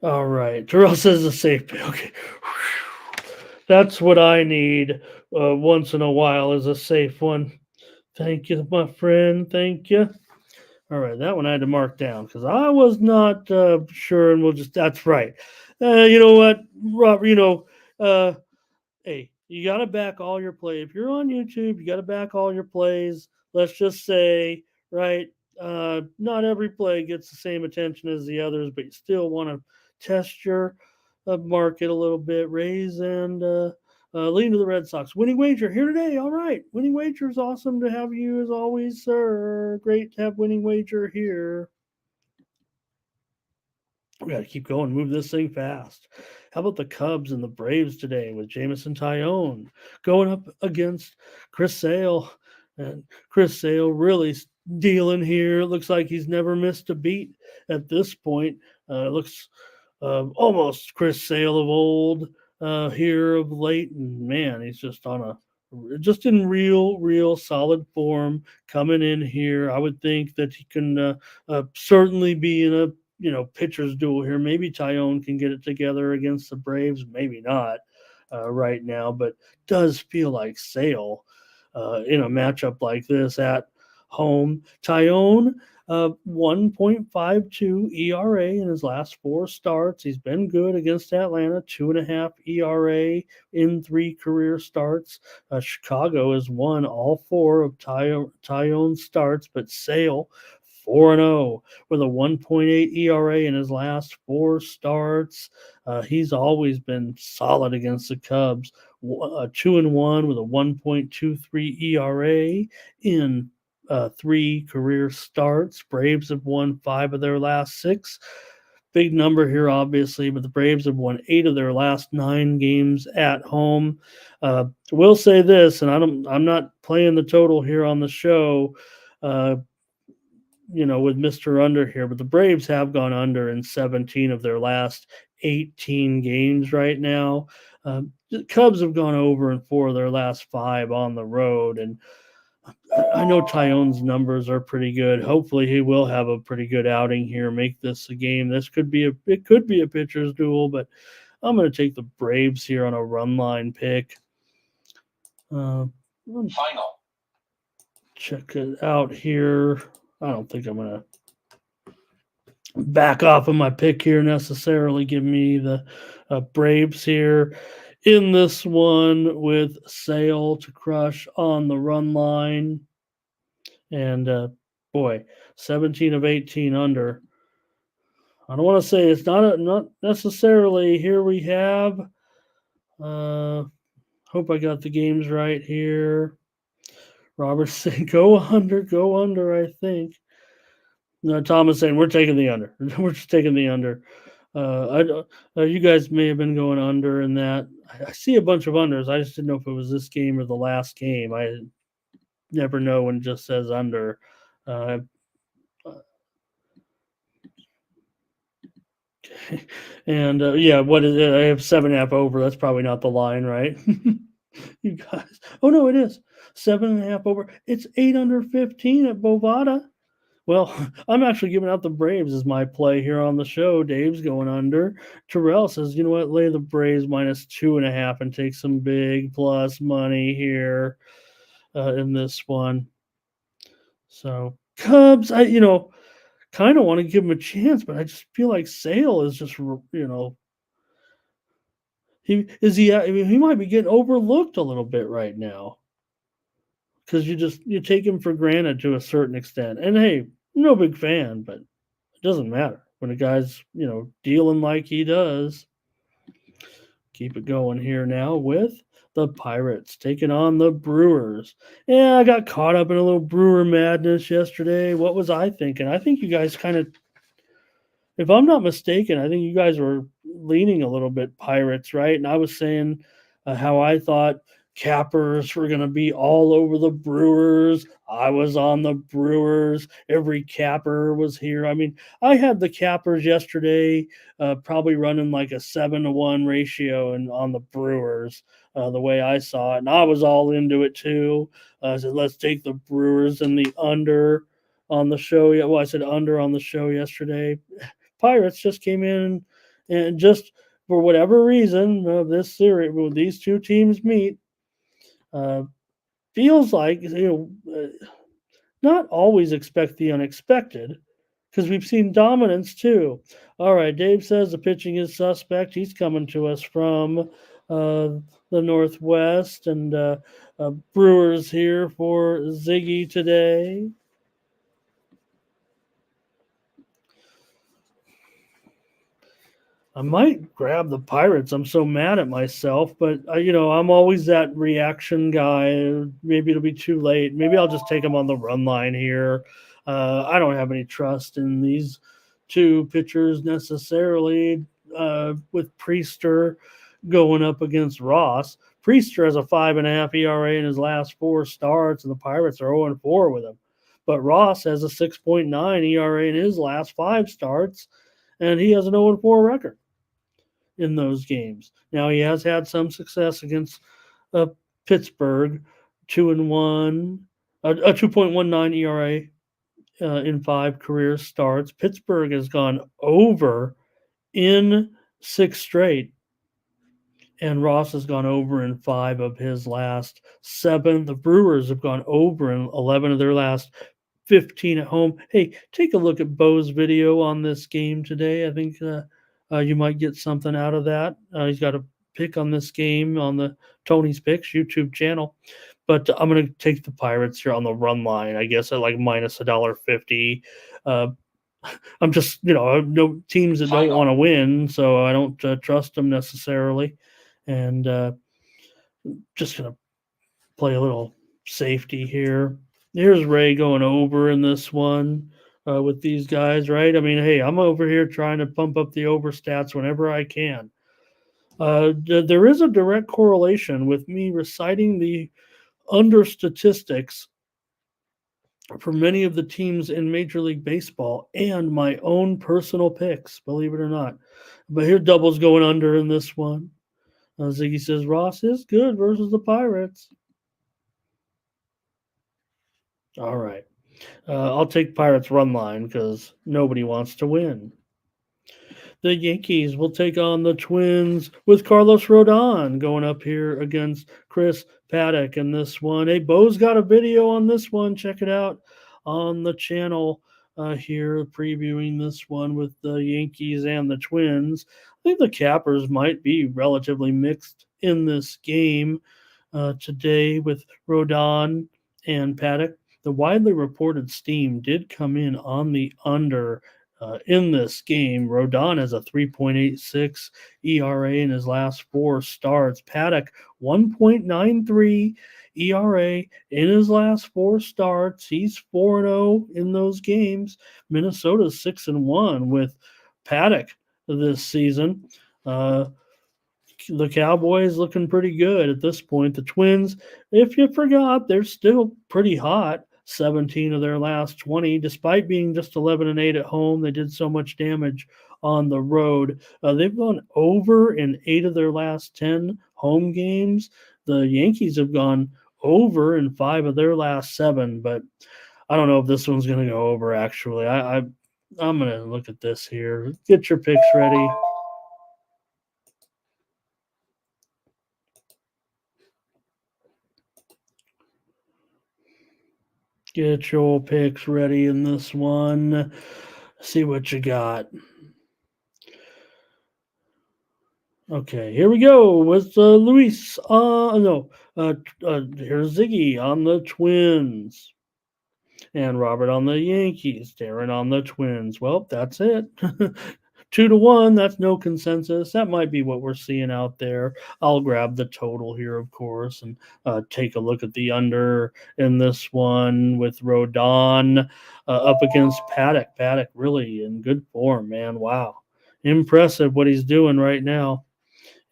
All right. Terrell says a safe pick. Okay. That's what I need once in a while is a safe one. Thank you, my friend. Thank you. All right, that one I had to mark down because I was not sure, and that's right. You know what, Rob, hey, you got to back all your play. If you're on YouTube, you got to back all your plays. Let's just say, right, not every play gets the same attention as the others, but you still want to test your market a little bit. Raise and lean to the Red Sox. Winning wager here today. All right. Winning wager is awesome to have you as always, sir. Great to have winning wager here. We got to keep going, move this thing fast. How about the Cubs and the Braves today with Jameson Taillon going up against Chris Sale? And Chris Sale really dealing here. It looks like he's never missed a beat at this point. It looks almost Chris Sale of old here of late. And man, he's just in real solid form coming in here. I would think that he can certainly be in a pitcher's duel here. Maybe Tyone can get it together against the Braves. Maybe not right now, but does feel like Sale in a matchup like this at home. Tyone, 1.52 ERA in his last four starts. He's been good against Atlanta, 2.5 ERA in three career starts. Chicago has won all four of Tyone's starts, but Sale 4-0 with a 1.8 ERA in his last four starts. He's always been solid against the Cubs. 2-1 with a 1.23 ERA in three career starts. Braves have won five of their last six. Big number here, obviously, but the Braves have won 8 of their last 9 games at home. Will say this, and I'm not playing the total here on the show. With Mr. Under here, but the Braves have gone under in 17 of their last 18 games right now. The Cubs have gone over in 4 of their last 5 on the road, and I know Tyone's numbers are pretty good. Hopefully, he will have a pretty good outing here. Make this a game. It could be a pitcher's duel, but I'm going to take the Braves here on a run line pick. Final. Check it out here. I don't think I'm going to back off of my pick here necessarily. Give me the Braves here in this one with Sale to crush on the run line. And boy, 17 of 18 under. I don't want to say it's not necessarily. Here we have. Hope I got the games right here. Robert saying go under. I think. No, Thomas saying we're taking the under. We're just taking the under. You guys may have been going under in that. I see a bunch of unders. I just didn't know if it was this game or the last game. I never know when it just says under. And yeah, what is it? I have 7.5 over. That's probably not the line, right? You guys. Oh no, it is 7.5 over. It's 8 under 15 at Bovada. Well, I'm actually giving out the Braves as my play here on the show. Dave's going under. Terrell says, you know what? Lay the Braves minus 2.5 and take some big plus money here in this one. So Cubs, I kind of want to give him a chance, but I just feel like Sale is just he might be getting overlooked a little bit right now because you take him for granted to a certain extent. And hey, no big fan, but it doesn't matter when a guy's dealing like he does. Keep it going here now with the Pirates taking on the Brewers. Yeah, I got caught up in a little Brewer madness yesterday. What was I thinking? I think you guys kind of, if I'm not mistaken, I think you guys were leaning a little bit Pirates, right? And I was saying how I thought cappers were going to be all over the Brewers. I was on the Brewers. Every capper was here. I mean, I had the cappers yesterday, probably running like a 7-to-1 ratio and on the Brewers, the way I saw it. And I was all into it too. I said, let's take the Brewers and the under on the show. Well, I said under on the show yesterday. Pirates just came in and just for whatever reason, this series, when these two teams meet, feels like not always expect the unexpected because we've seen dominance too. All right, Dave says the pitching is suspect. He's coming to us from the Northwest, and Brewers here for Ziggy today. I might grab the Pirates. I'm so mad at myself, but I'm always that reaction guy. Maybe it'll be too late. Maybe I'll just take them on the run line here. I don't have any trust in these two pitchers necessarily. With Priester going up against Ross, Priester has a 5.5 ERA in his last 4 starts, and the Pirates are 0-4 with him. But Ross has a 6.9 ERA in his last 5 starts, and he has an 0-4 record in those games. Now he has had some success against uh, Pittsburgh, 2-1, a 2.19 ERA in 5 career starts. Pittsburgh has gone over in 6 straight, and Ross has gone over in 5 of his last 7. The Brewers have gone over in 11 of their last 15 at home. Hey, take a look at Bo's video on this game today. I think you might get something out of that. He's got a pick on this game on the Tony's Picks YouTube channel. But I'm going to take the Pirates here on the run line, I guess, at like minus $1.50. I'm just, no teams that don't want to win, so I don't trust them necessarily. And just going to play a little safety here. Here's Ray going over in this one with these guys, right? I mean, hey, I'm over here trying to pump up the over stats whenever I can. There is a direct correlation with me reciting the under statistics for many of the teams in Major League Baseball and my own personal picks, believe it or not. But here, doubles going under in this one. Ziggy says Ross is good versus the Pirates. All right. I'll take Pirates run line because nobody wants to win. The Yankees will take on the Twins with Carlos Rodon going up here against Chris Paddock in this one. Hey, Bo's got a video on this one. Check it out on the channel here, previewing this one with the Yankees and the Twins. I think the Cappers might be relatively mixed in this game today with Rodon and Paddock. The widely reported steam did come in on the under in this game. Rodon has a 3.86 ERA in his last 4 starts. Paddock, 1.93 ERA in his last 4 starts. He's 4-0 in those games. Minnesota's 6-1 with Paddock this season. The Cowboys looking pretty good at this point. The Twins, if you forgot, they're still pretty hot. 17 of their last 20, despite being just 11-8 at home. They did so much damage on the road. They've gone over in 8 of their last 10 home games. The Yankees have gone over in 5 of their last 7, but I don't know if this one's going to go over, actually. I'm going to look at this here. Get your picks ready. Get your picks ready in this one. See what you got. Okay, here we go with Luis. Here's Ziggy on the Twins. And Robert on the Yankees. Darren on the Twins. Well, that's it. 2-1. That's no consensus. That might be what we're seeing out there. I'll grab the total here, of course, and take a look at the under in this one with Rodon up against Paddock. Paddock really in good form, man. Wow. Impressive what he's doing right now.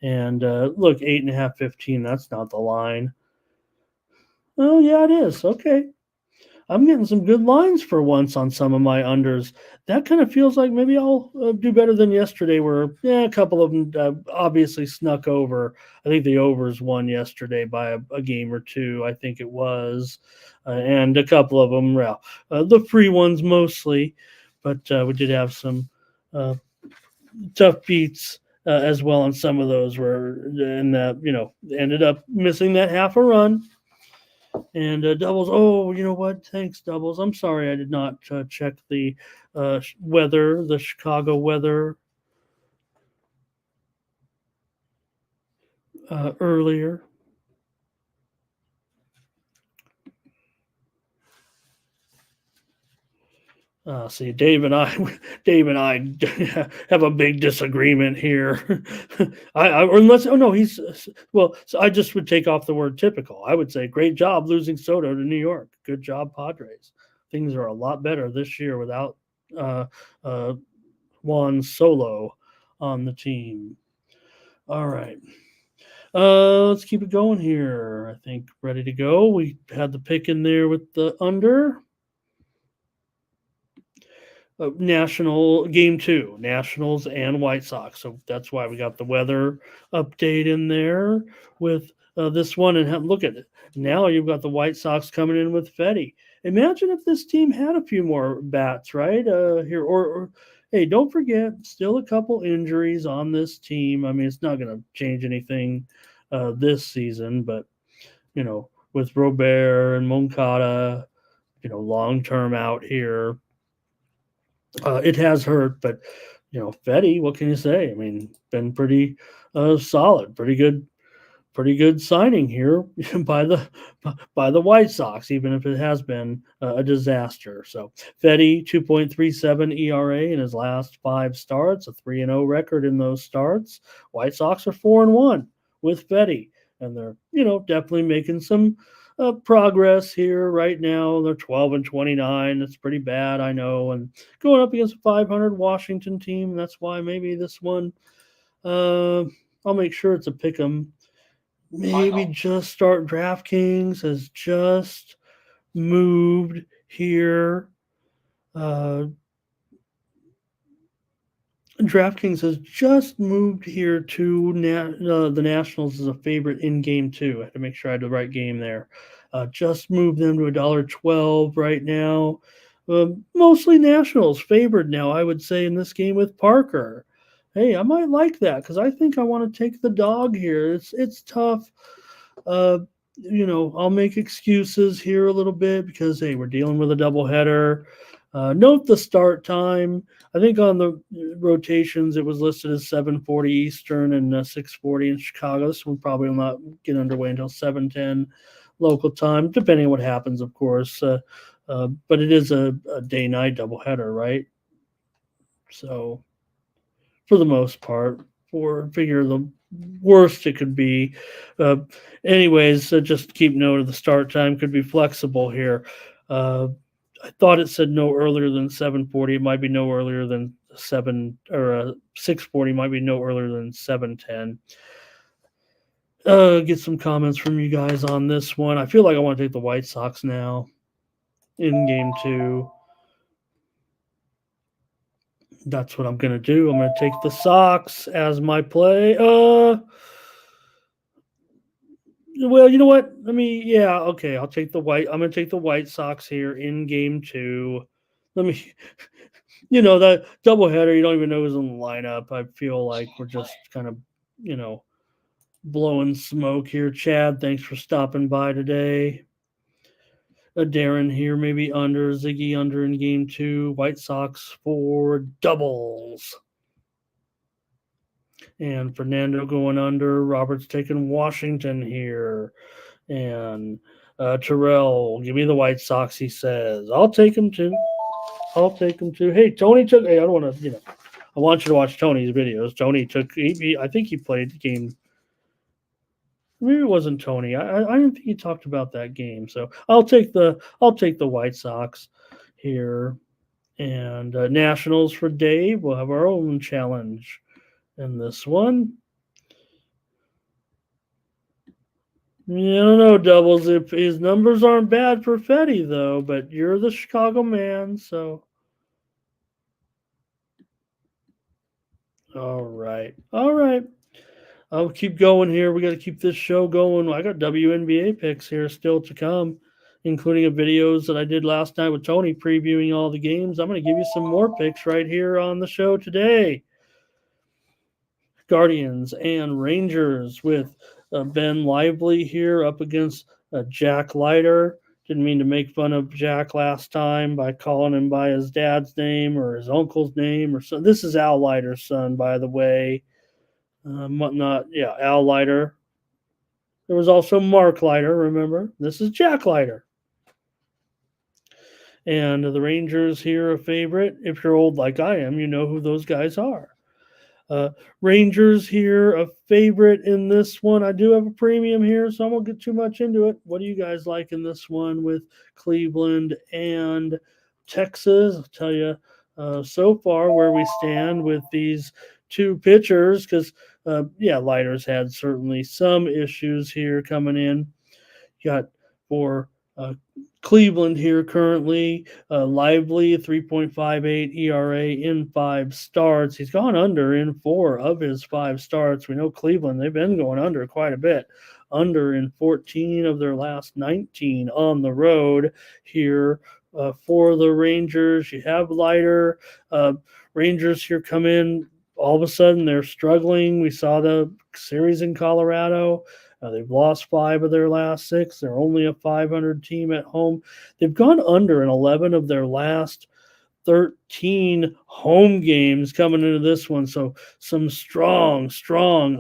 And look, 8.5, 15. That's not the line. Oh, yeah, it is. Okay. I'm getting some good lines for once on some of my unders. That kind of feels like maybe I'll do better than yesterday, where a couple of them obviously snuck over. I think the overs won yesterday by a game or two, I think it was, and a couple of them, the free ones mostly, but we did have some tough beats as well on some of those where, and ended up missing that half a run. And Doubles, oh, you know what? Thanks, Doubles. I'm sorry I did not check the weather, the Chicago weather earlier. See, Dave and I have a big disagreement here. So I just would take off the word typical. I would say, great job losing Soto to New York. Good job, Padres. Things are a lot better this year without Juan Solo on the team. All right. Let's keep it going here. I think ready to go. We had the pick in there with the under. National game two, Nationals and White Sox. So that's why we got the weather update in there with this one. And look at it. Now you've got the White Sox coming in with Fetty. Imagine if this team had a few more bats, right? Here or hey, don't forget, still a couple injuries on this team. I mean, it's not going to change anything this season, but with Robert and Moncada, long term out here. It has hurt, but Fetty, what can you say? I mean, been pretty solid, pretty good signing here by the White Sox, even if it has been a disaster. So Fetty 2.37 ERA in his last five starts, a 3-0 record in those starts. White Sox are 4-1 with Fetty, and they're definitely making some progress here right now. They're 12-29. That's pretty bad, I know, and going up against a 500 Washington team. That's why maybe this one. I'll make sure it's a pick 'em. Maybe just start. DraftKings has just moved here. Uh, DraftKings has just moved here to the Nationals as a favorite in game two. I had to make sure I had the right game there. Just moved them to $1.12 right now. Mostly Nationals favored now, I would say, in this game with Parker. Hey, I might like that because I think I want to take the dog here. It's tough. Uh, I'll make excuses here a little bit because hey, we're dealing with a doubleheader. Note the start time. I think on the rotations it was listed as 7:40 Eastern and 6:40 in Chicago. So we probably will not get underway until 7:10 local time, depending on what happens, of course. But it is a day-night doubleheader, right? So for the most part, for figure the worst it could be. Uh, Anyways, just keep note of the start time could be flexible here. I thought it said no earlier than 7:40. It might be no earlier than 6:40. Might be no earlier than 7:10. Get some comments from you guys on this one. I feel like I want to take the White Sox now in game two. That's what I'm gonna do. I'm gonna take the Sox as my play. Well, you know what? Okay. I'll take the white. I'm gonna take the White Sox here in game two. Let me, that doubleheader. You don't even know who's in the lineup. I feel like we're just kind of, you know, blowing smoke here. Chad, thanks for stopping by today. Darren here, maybe under Ziggy under in game two. White Sox for doubles. And Fernando going under. Robert's taking Washington here. And Terrell, give me the White Sox, he says. I'll take him too. Hey, Tony took. Hey, I don't want to, I want you to watch Tony's videos. Tony took, I think he played the game. Maybe it wasn't Tony. I don't think he talked about that game. So I'll take the White Sox here. And Nationals for Dave. We'll have our own challenge in this one. Yeah, I don't know, Doubles. If his numbers aren't bad for Fetty, though, but you're the Chicago man, so. All right. I'll keep going here. We got to keep this show going. I got WNBA picks here still to come, including videos that I did last night with Tony previewing all the games. I'm going to give you some more picks right here on the show today. Guardians and Rangers with Ben Lively here up against Jack Leiter. Didn't mean to make fun of Jack last time by calling him by his dad's name or his uncle's name or so. This is Al Leiter's son, by the way. Al Leiter. There was also Mark Leiter, remember? This is Jack Leiter. And the Rangers here a favorite. If you're old like I am, you know who those guys are. Rangers here, a favorite in this one. I do have a premium here, so I won't get too much into it. What do you guys like in this one with Cleveland and Texas? I'll tell you so far where we stand with these two pitchers because, Leiter's had certainly some issues here coming in. You got for Cleveland here currently, lively 3.58 ERA in 5 starts. He's gone under in 4 of his 5 starts. We know Cleveland, they've been going under quite a bit. Under in 14 of their last 19 on the road here for the Rangers. You have Leiter. Rangers here come in. All of a sudden, they're struggling. We saw the series in Colorado. They've lost 5 of their last 6. They're only a 500 team at home. They've gone under in 11 of their last 13 home games coming into this one. So some strong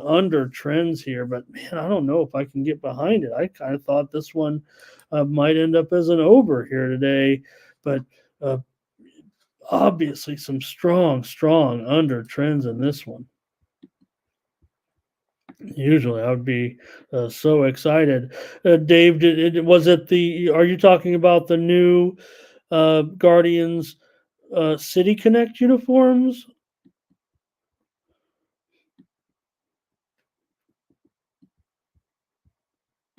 under trends here. But man, I don't know if I can get behind it. I kind of thought this one might end up as an over here today. But uh, obviously some strong under trends in this one. Usually, I would be so excited. Dave, was it the? Are you talking about the new Guardians City Connect uniforms?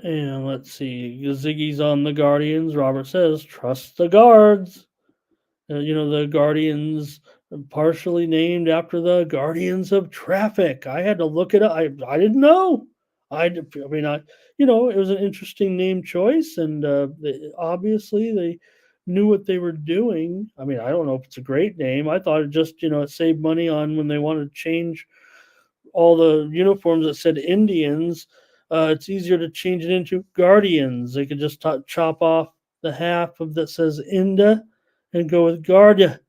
And let's see, Ziggy's on the Guardians. Robert says, "Trust the guards." The Guardians partially named after the Guardians of Traffic. I had to look it up. I didn't know. I mean, it was an interesting name choice, and obviously they knew what they were doing. I mean, I don't know if it's a great name. I thought it just, it saved money on when they wanted to change all the uniforms that said Indians. It's easier to change it into Guardians. They could just chop off the half of that says Inda and go with Guardia.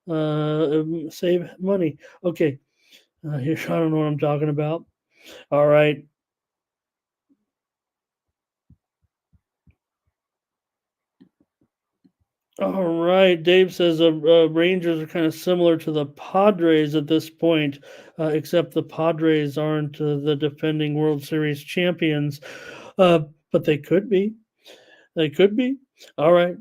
Save money. Okay. Here, I don't know what I'm talking about. All right. All right. Dave says Rangers are kind of similar to the Padres at this point, except the Padres aren't the defending World Series champions, but they could be. They could be. All right.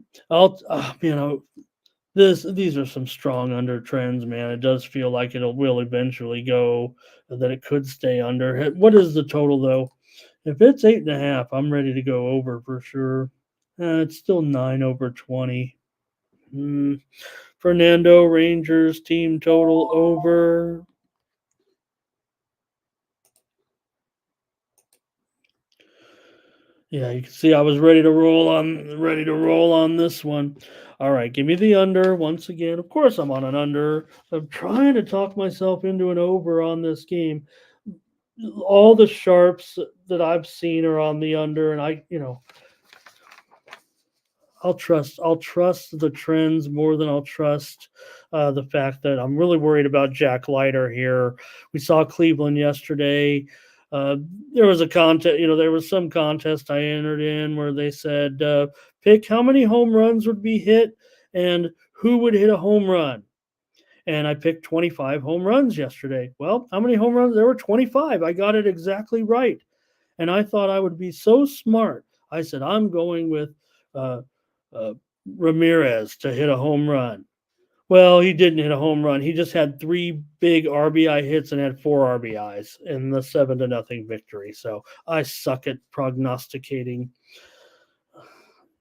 These are some strong under trends, man. It does feel like will eventually go, that it could stay under. What is the total though? If it's 8.5, I'm ready to go over for sure. It's still 9/20. Fernando Rangers team total over. Yeah, you can see I was ready to roll on this one. All right, give me the under once again. Of course, I'm on an under. I'm trying to talk myself into an over on this game. All the sharps that I've seen are on the under, and I'll trust the trends more than I'll trust the fact that I'm really worried about Jack Leiter here. We saw Cleveland yesterday. There was a contest, there was some contest I entered in where they said, pick how many home runs would be hit and who would hit a home run. And I picked 25 home runs yesterday. Well, how many home runs? There were 25. I got it exactly right. And I thought I would be so smart. I said, I'm going with uh, Ramirez to hit a home run. Well, he didn't hit a home run. He just had 3 big RBI hits and had 4 RBIs in the 7-0 victory. So I suck at prognosticating.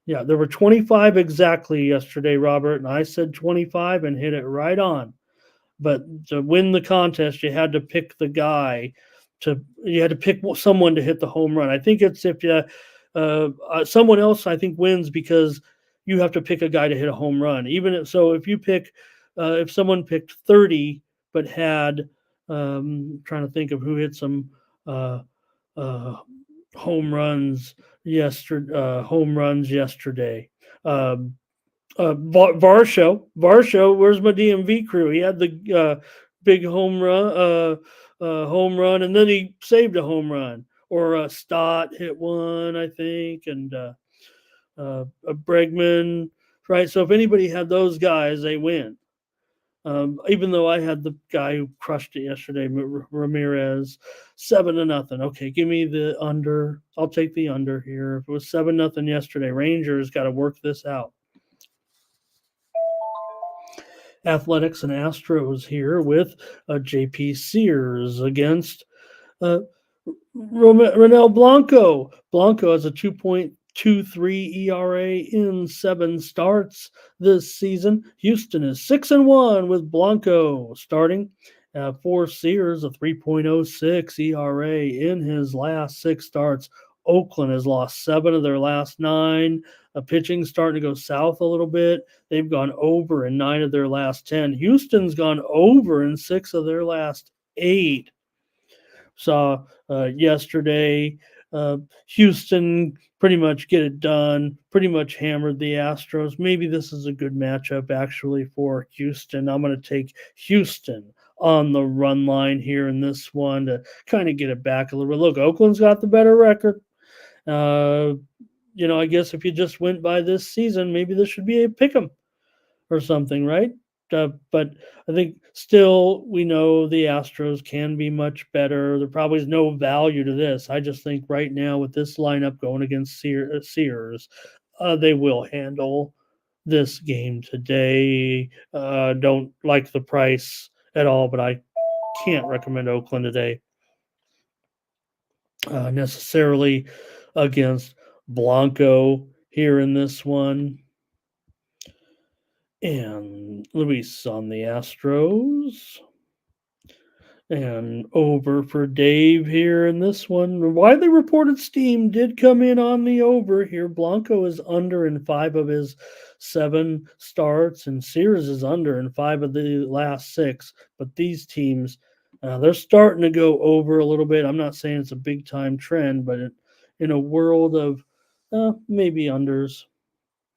Yeah, there were 25 exactly yesterday, Robert, and I said 25 and hit it right on. But to win the contest, you had to pick you had to pick someone to hit the home run. I think it's if someone else, I think, wins because you have to pick a guy to hit a home run. If you pick, if someone picked 30 but had, trying to think of who hit some uh, home runs yesterday. Varsho, where's my DMV crew? He had the big home run, and then he saved a home run. Or Stott hit one, I think, and Bregman, right? So if anybody had those guys, they win. Even though I had the guy who crushed it yesterday, Ramirez, 7-0. Okay, give me the under. I'll take the under here. If it was 7-0 yesterday, Rangers got to work this out. Athletics and Astros here with JP Sears against Ronel Blanco. Blanco has a 2.3 2.3 ERA in 7 starts this season. Houston is 6-1 with Blanco starting. For Sears, a 3.06 ERA in his last 6 starts. Oakland has lost 7 of their last 9. Pitching starting to go south a little bit. They've gone over in 9 of their last 10. Houston's gone over in 6 of their last 8. Saw yesterday Houston pretty much get it done, pretty much hammered the Astros. Maybe this is a good matchup actually for Houston. I'm going to take Houston on the run line here in this one to kind of get it back a little bit. Look, Oakland's got the better record. I guess if you just went by this season, maybe this should be a pick 'em or something, right? But I think still we know the Astros can be much better. There probably is no value to this. I just think right now with this lineup going against Sears, they will handle this game today. Don't like the price at all, but I can't recommend Oakland today necessarily against Blanco here in this one. And Luis on the Astros. And over for Dave here in this one. Widely reported steam did come in on the over here. Blanco is under in 5 of his 7 starts, and Sears is under in 5 of the last 6. But these teams, they're starting to go over a little bit. I'm not saying it's a big time trend, but in a world of maybe unders,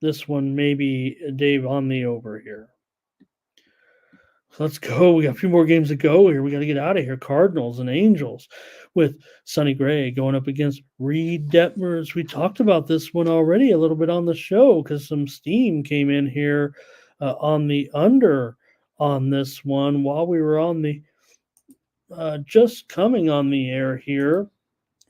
this one maybe Dave on the over here. Let's go. We got a few more games to go here. We got to get out of here. Cardinals and Angels with Sonny Gray going up against Reed Detmers. We talked about this one already a little bit on the show because some steam came in here on the under on this one while we were on the just coming on the air here.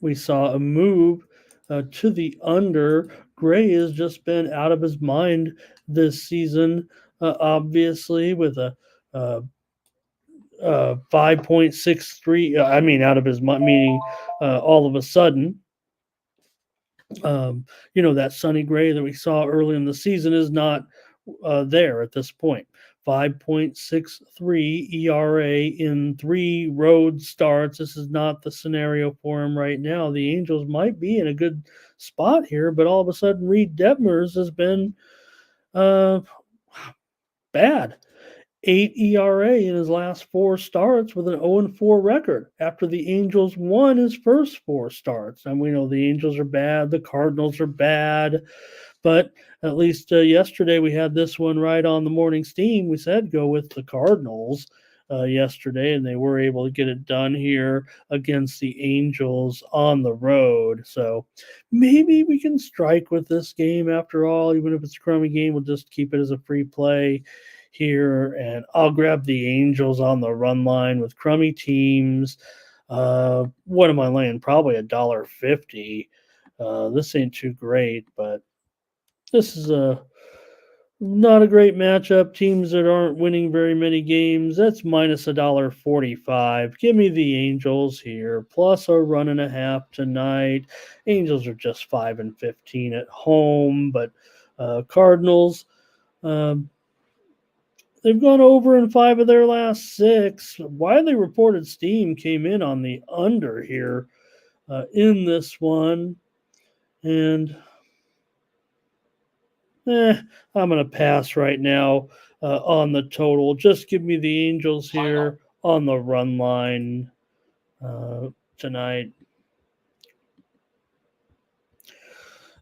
We saw a move to the under. Gray has just been out of his mind this season, obviously, with a 5.63. I mean, out of his mind, meaning all of a sudden, that Sonny Gray that we saw early in the season is not there at this point. 5.63 ERA in 3 road starts. This is not the scenario for him right now. The Angels might be in a good spot here, but all of a sudden, Reed Detmers has been bad. 8 ERA in his last 4 starts with an 0-4 record after the Angels won his first 4 starts. And we know the Angels are bad, the Cardinals are bad, but at least yesterday we had this one right on the morning steam. We said go with the Cardinals yesterday, and they were able to get it done here against the Angels on the road. So maybe we can strike with this game after all, even if it's a crummy game, we'll just keep it as a free play here, and I'll grab the Angels on the run line with crummy teams. What am I laying? Probably $1.50. This ain't too great, but this is not a great matchup. Teams that aren't winning very many games. That's minus $1.45. Give me the Angels here, plus a 1.5 tonight. Angels are just 5-15 at home, but Cardinals. They've gone over in 5 of their last 6. Widely reported steam came in on the under here in this one. And I'm going to pass right now on the total. Just give me the Angels here on the run line tonight.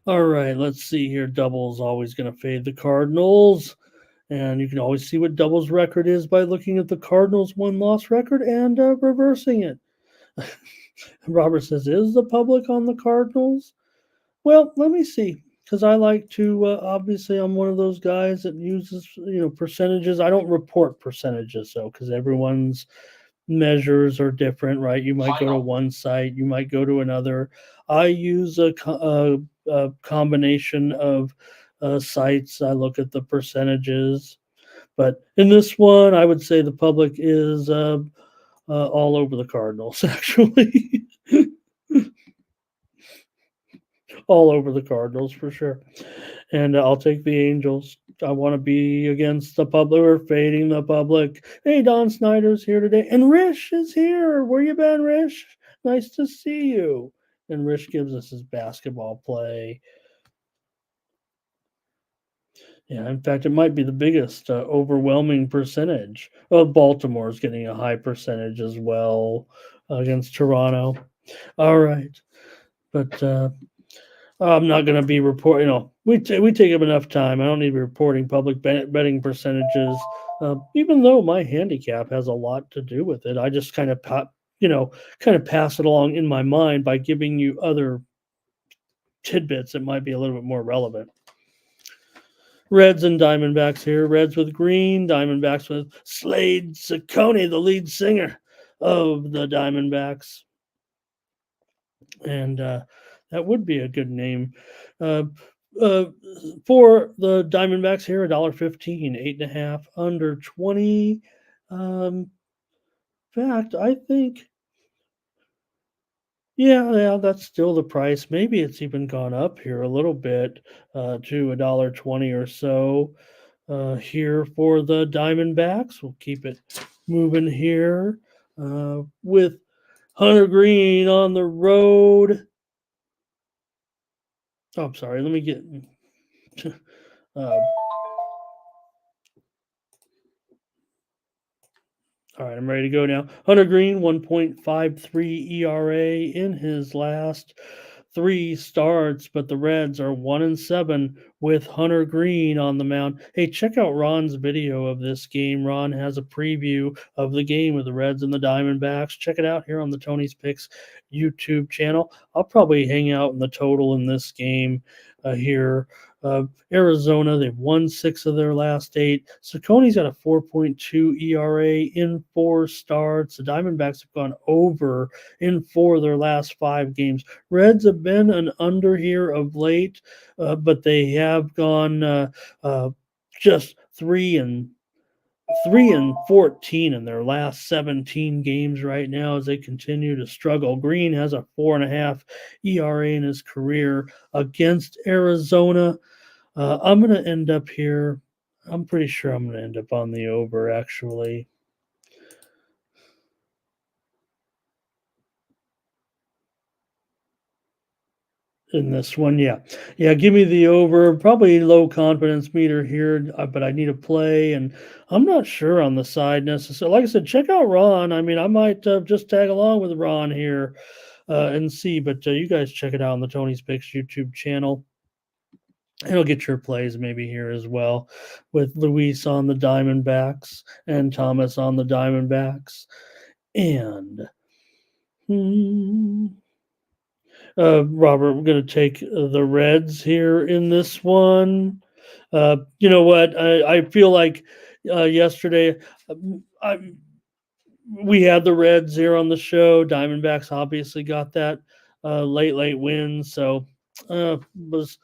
All right, let's see here. Double's always going to fade the Cardinals. And you can always see what Double's record is by looking at the Cardinals' win-loss record and reversing it. Robert says, is the public on the Cardinals? Well, let me see. Because I like to, obviously, I'm one of those guys that uses, percentages. I don't report percentages, though, because everyone's measures are different, right? You might go to one site, you might go to another. I use a combination of sites. I look at the percentages, but in this one, I would say the public is all over the Cardinals. Actually, all over the Cardinals for sure. And I'll take the Angels. I want to be against the public. We're fading the public. Hey, Don Snyder's here today. And Rish is here. Where you been, Rish? Nice to see you. And Rish gives us his basketball play. Yeah, in fact, it might be the biggest overwhelming percentage. Well, Baltimore's getting a high percentage as well against Toronto. All right. But I'm not going to be reporting. We take up enough time. I don't need to be reporting public betting percentages. Even though my handicap has a lot to do with it, I just kind of kind of pass it along in my mind by giving you other tidbits that might be a little bit more relevant. Reds and Diamondbacks here. Reds with green, Diamondbacks with Slade Ciccone, the lead singer of the Diamondbacks. And that would be a good name. For the Diamondbacks here, $1.15, 8.5, under 20. Fact, I think, yeah, that's still the price. Maybe it's even gone up here a little bit to $1.20 or so here for the Diamondbacks. We'll keep it moving here with Hunter Green on the road. Oh, I'm sorry. Let me get. All right, I'm ready to go now. Hunter Green, 1.53 ERA in his last 3 starts, but the Reds are 1-7 with Hunter Green on the mound. Hey, check out Ron's video of this game. Ron has a preview of the game with the Reds and the Diamondbacks. Check it out here on the Tony's Picks YouTube channel. I'll probably hang out in the total in this game here. Arizona, they've won 6 of their last 8. Saccone's got a 4.2 ERA in 4 starts. The Diamondbacks have gone over in 4 of their last 5 games. Reds have been an under here of late, but they have gone just 3-14 in their last 17 games right now as they continue to struggle. Green has a 4.5 ERA in his career against Arizona. I'm going to end up here. I'm pretty sure I'm going to end up on the over, actually. In this one, yeah. Give me the over. Probably low confidence meter here, but I need a play, and I'm not sure on the side necessarily. Like I said, check out Ron. I mean, I might just tag along with Ron here and see, but you guys check it out on the Tony's Picks YouTube channel. And I'll get your plays maybe here as well with Luis on the Diamondbacks and Thomas on the Diamondbacks. And Robert, we're going to take the Reds here in this one. You know what? I feel like yesterday we had the Reds here on the show. Diamondbacks obviously got that late win. So was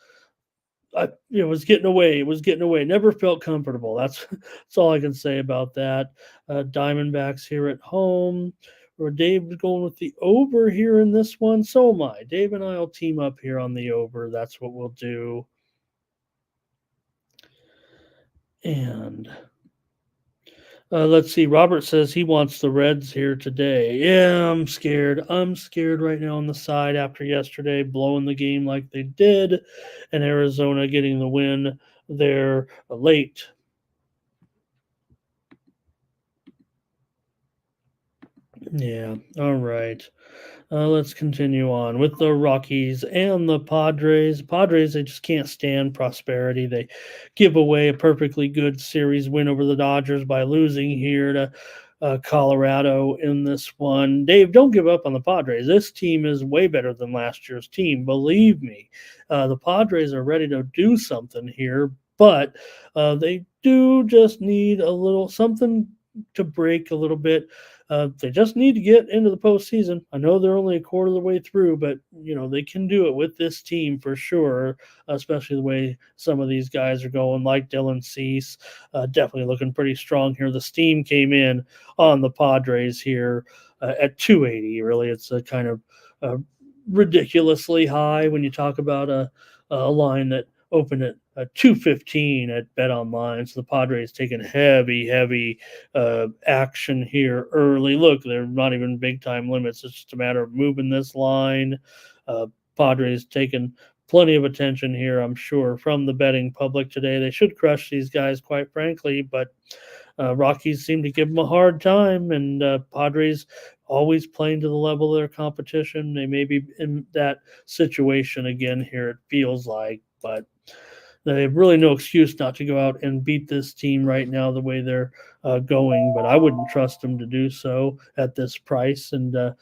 it was getting away. It was getting away. Never felt comfortable. That's all I can say about that. Diamondbacks here at home. Or Dave's going with the over here in this one. So am I. Dave and I will team up here on the over. That's what we'll do. And let's see. Robert says he wants the Reds here today. Yeah, I'm scared. I'm scared right now on the side after yesterday blowing the game like they did, and Arizona getting the win there late. Yeah. All right. Let's continue on with the Rockies and the Padres. Padres, they just can't stand prosperity. They give away a perfectly good series win over the Dodgers by losing here to Colorado in this one. Dave, don't give up on the Padres. This team is way better than last year's team. Believe me. The Padres are ready to do something here, but they do just need a little something to break a little bit. They just need to get into the postseason. I know they're only a quarter of the way through, but they can do it with this team for sure. Especially the way some of these guys are going, like Dylan Cease, definitely looking pretty strong here. The steam came in on the Padres here at 280. Really, it's a kind of ridiculously high when you talk about a line that opened at 215 at Bet Online. So the Padres taking heavy action here early. Look, they're not even big time limits. It's just a matter of moving this line. Uh, Padres taking plenty of attention here, I'm sure, from the betting public today. They should crush these guys, quite frankly, but Rockies seem to give them a hard time, and Padres always playing to the level of their competition. They may be in that situation again here, it feels like, but they have really no excuse not to go out and beat this team right now the way they're going. But I wouldn't trust them to do so at this price. And the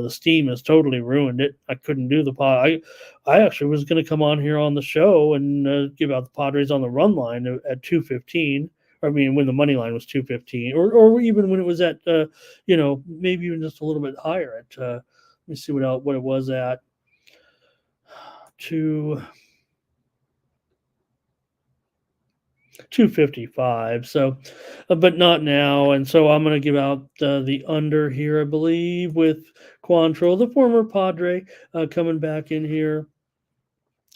steam has totally ruined it. I couldn't do the pod. I actually was going to come on here on the show and give out the Padres on the run line at 215. I mean, when the money line was 215, or even when it was at, maybe even just a little bit higher at, let me see what it was at, two 255. So, but not now. And so I'm going to give out the under here, I believe, with Quantrill, the former Padre, coming back in here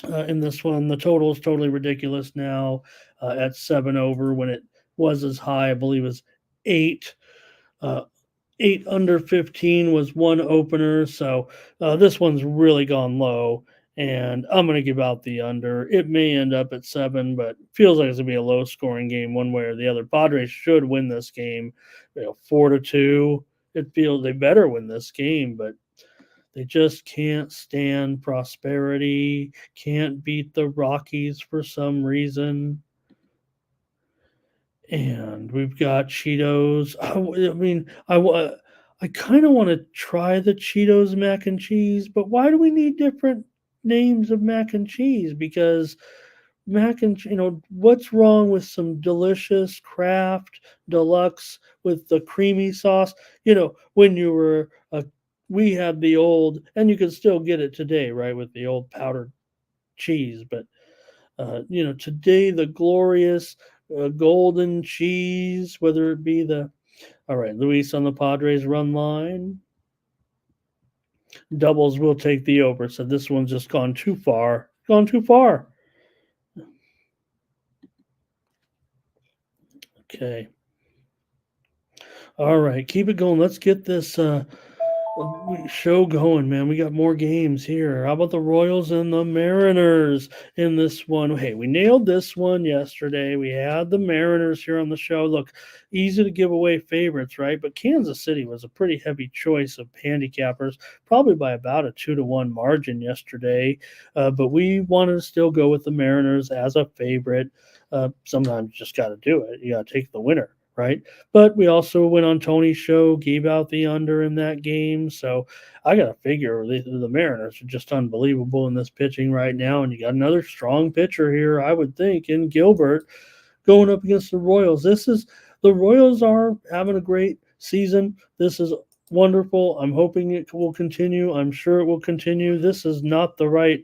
in this one. The total is totally ridiculous now at 7 over when it was as high, I believe, as 8. Uh, 8 under 15 was one opener. So this one's really gone low. And I'm going to give out the under. It may end up at 7, but feels like it's going to be a low scoring game one way or the other. Padres should win this game, 4-2. It feels they better win this game, but they just can't stand prosperity, can't beat the Rockies for some reason. And we've got Cheetos. I mean, I kind of want to try the Cheetos mac and cheese, but why do we need different names of mac and cheese? Because what's wrong with some delicious Kraft Deluxe with the creamy sauce? When you were we had the old, and you can still get it today, right, with the old powdered cheese, but today the glorious golden cheese, whether it be the. All right, Luis on the Padres run line. Doubles will take the over. So this one's just gone too far. Gone too far. Okay. All right, keep it going. Let's get this show going, man. We got more games here. How about the Royals and the Mariners in this one? Hey, we nailed this one yesterday. We had the Mariners here on the show. Look, easy to give away favorites, right? But Kansas City was a pretty heavy choice of handicappers, probably by about a 2-1 margin yesterday. But we wanted to still go with the Mariners as a favorite. Sometimes you just got to do it. You got to take the winner, right? But we also went on Tony's show, gave out the under in that game. So I got to figure the Mariners are just unbelievable in this pitching right now. And you got another strong pitcher here, I would think, in Gilbert going up against the Royals. The Royals are having a great season. This is wonderful. I'm hoping it will continue. I'm sure it will continue. This is not the right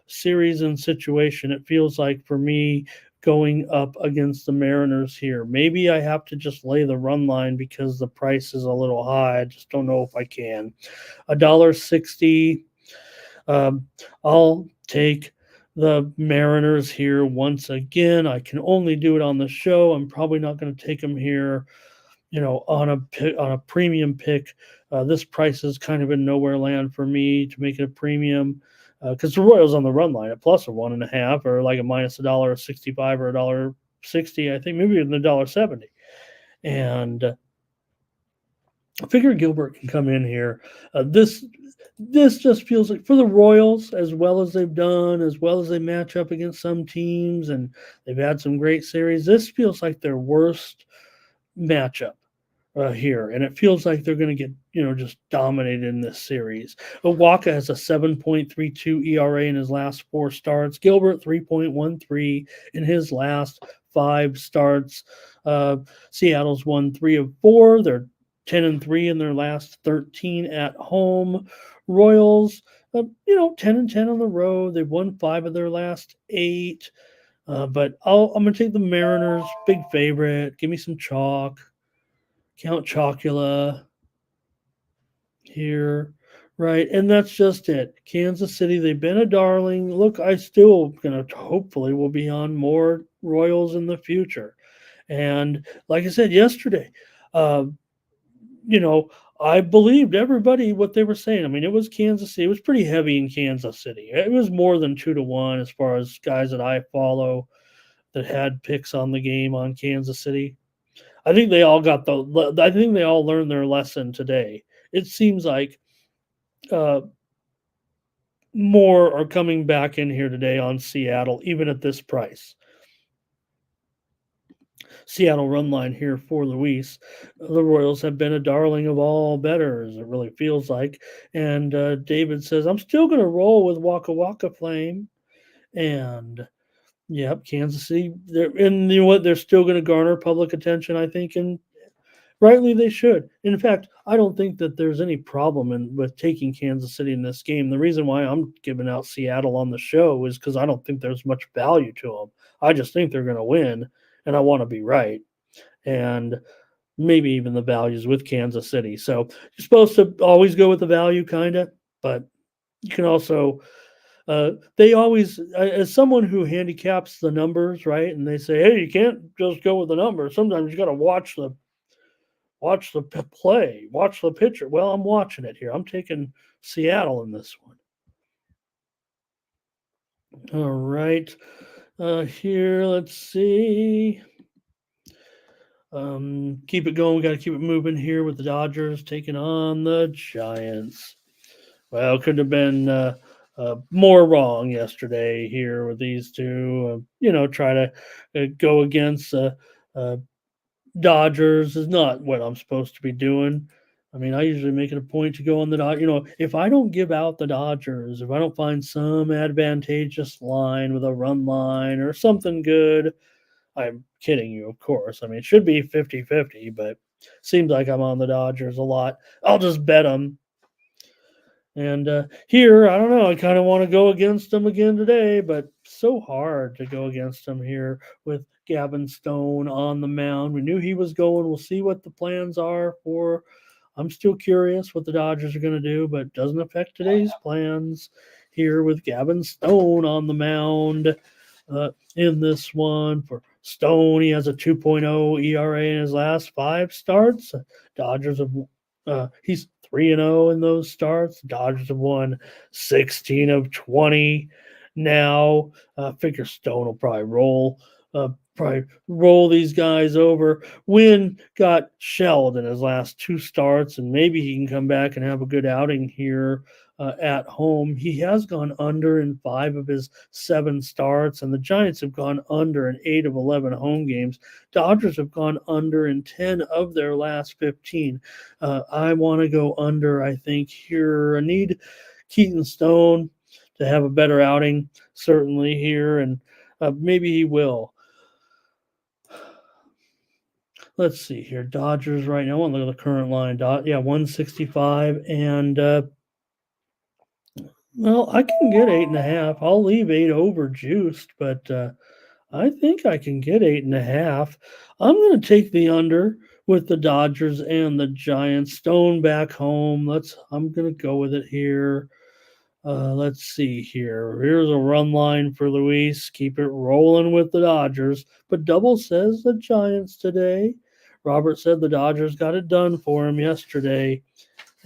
series and situation, it feels like, for me, going up against the Mariners here. Maybe I have to just lay the run line because the price is a little high. I just don't know if I can. $1.60. I'll take the Mariners here once again. I can only do it on the show. I'm probably not going to take them here, on a premium pick. This price is kind of in nowhere land for me to make it a premium. Because the Royals on the run line at plus a 1.5 or like a minus $1.65 or $1.60, I think maybe even $1.70. And I figure Gilbert can come in here. This just feels like for the Royals, as well as they've done, as well as they match up against some teams, and they've had some great series. This feels like their worst matchup here, and it feels like they're going to get just dominated in this series. Waka has a 7.32 ERA in his last 4 starts. Gilbert 3.13 in his last 5 starts. Seattle's won 3 of 4. They're 10-3 in their last 13 at home. Royals, 10-10 on the road. They've won 5 of their last 8. But I'm going to take the Mariners, big favorite. Give me some chalk. Count Chocula here. Right, and that's just it. Kansas City, they've been a darling. Look, I still gonna hopefully will be on more Royals in the future. And like I said yesterday, uh, you know, I believed everybody what they were saying. I mean, it was Kansas City. It was pretty heavy in Kansas City. It was more than 2-1 as far as guys that I follow that had picks on the game on Kansas City. I think they all got the. I think they all learned their lesson today. It seems like uh, more are coming back in here today on Seattle, even at this price. Seattle run line here for Luis. The Royals have been a darling of all betters, it really feels like. And David says, I'm still going to roll with Waka Waka Flame. And yep, Kansas City. And you know what? They're still going to garner public attention, I think, and rightly they should. In fact, I don't think that there's any problem with taking Kansas City in this game. The reason why I'm giving out Seattle on the show is because I don't think there's much value to them. I just think they're going to win, and I want to be right. And maybe even the values with Kansas City. So you're supposed to always go with the value, kind of, but you can also. They always, as someone who handicaps the numbers, right? And they say, hey, you can't just go with the numbers. Sometimes you got to watch the play, watch the pitcher. Well, I'm watching it here. I'm taking Seattle in this one. All right. Here, let's see. Keep it going. We got to keep it moving here with the Dodgers taking on the Giants. Well, could have been more wrong yesterday here with these two. Try to go against uh, Dodgers is not what I'm supposed to be doing. I mean, I usually make it a point to go on the Dodgers. If I don't give out the Dodgers, if I don't find some advantageous line with a run line or something good, I'm kidding you, of course. I mean, it should be 50-50, but seems like I'm on the Dodgers a lot. I'll just bet them. And here, I don't know. I kind of want to go against them again today, but so hard to go against them here with Gavin Stone on the mound. We knew he was going. We'll see what the plans are for. I'm still curious what the Dodgers are going to do, but it doesn't affect today's plans here with Gavin Stone on the mound in this one. For Stone, he has a 2.0 ERA in his last 5 starts. Dodgers have he's 3-0 in those starts. Dodgers have won 16 of 20 now. Figure Stone will probably roll these guys over. Wynn got shelled in his last 2 starts, and maybe he can come back and have a good outing here at home. He has gone under in 5 of his 7 starts, and the Giants have gone under in 8 of 11 home games. Dodgers have gone under in 10 of their last 15. I want to go under, I think, here. I need Keaton Stone to have a better outing, certainly here, and maybe he will. Let's see here. Dodgers right now. I want to look at the current line. 165. And, well, I can get 8.5. I'll leave 8 over juiced, but I think I can get 8.5. I'm going to take the under with the Dodgers and the Giants. Stone back home. I'm going to go with it here. Let's see here. Here's a run line for Luis. Keep it rolling with the Dodgers. But Double says the Giants today. Robert said the Dodgers got it done for him yesterday.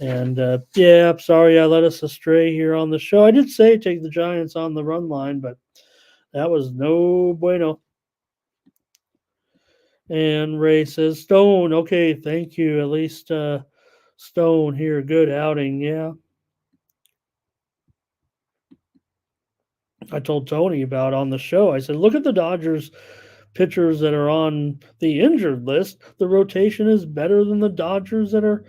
And yeah, I'm sorry I led us astray here on the show. I did say take the Giants on the run line, but that was no bueno. And Ray says, Stone, okay, thank you. At least Stone here, good outing, yeah. I told Tony about on the show. I said, look at the Dodgers pitchers that are on the injured list. The rotation is better than the Dodgers that are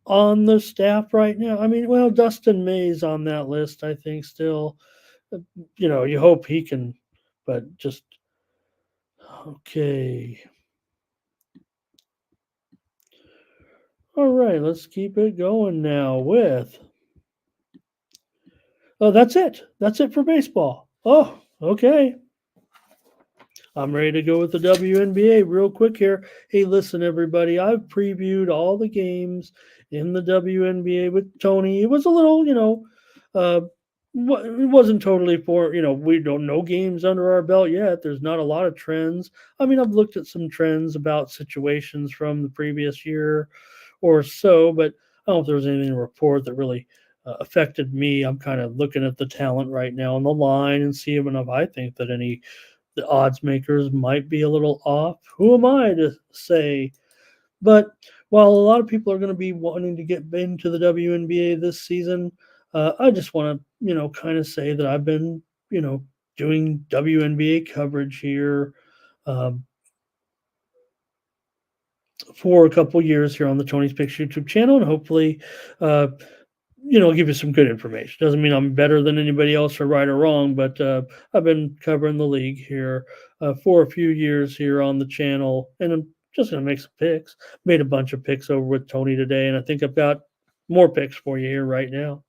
on the staff right now. I mean, well, Dustin May's on that list, I think, still. You hope he can, but just okay. All right, let's keep it going now with. Oh, that's it. That's it for baseball. Oh, okay. I'm ready to go with the WNBA real quick here. Hey, listen, everybody, I've previewed all the games in the WNBA with Tony. It was a little, uh, it wasn't totally for, we don't know games under our belt yet. There's not a lot of trends. I mean, I've looked at some trends about situations from the previous year or so, but I don't know if there was anything to report that really affected me. I'm kind of looking at the talent right now on the line and seeing if I think that any the odds makers might be a little off. Who am I to say? But while a lot of people are going to be wanting to get into the WNBA this season, I just want to, kind of say that I've been, doing WNBA coverage here um, for a couple years here on the Tony's Picks YouTube channel, and hopefully, uh, give you some good information. Doesn't mean I'm better than anybody else or right or wrong, but I've been covering the league here for a few years here on the channel, and I'm just going to make some picks. Made a bunch of picks over with Tony today, and I think I've got more picks for you here right now.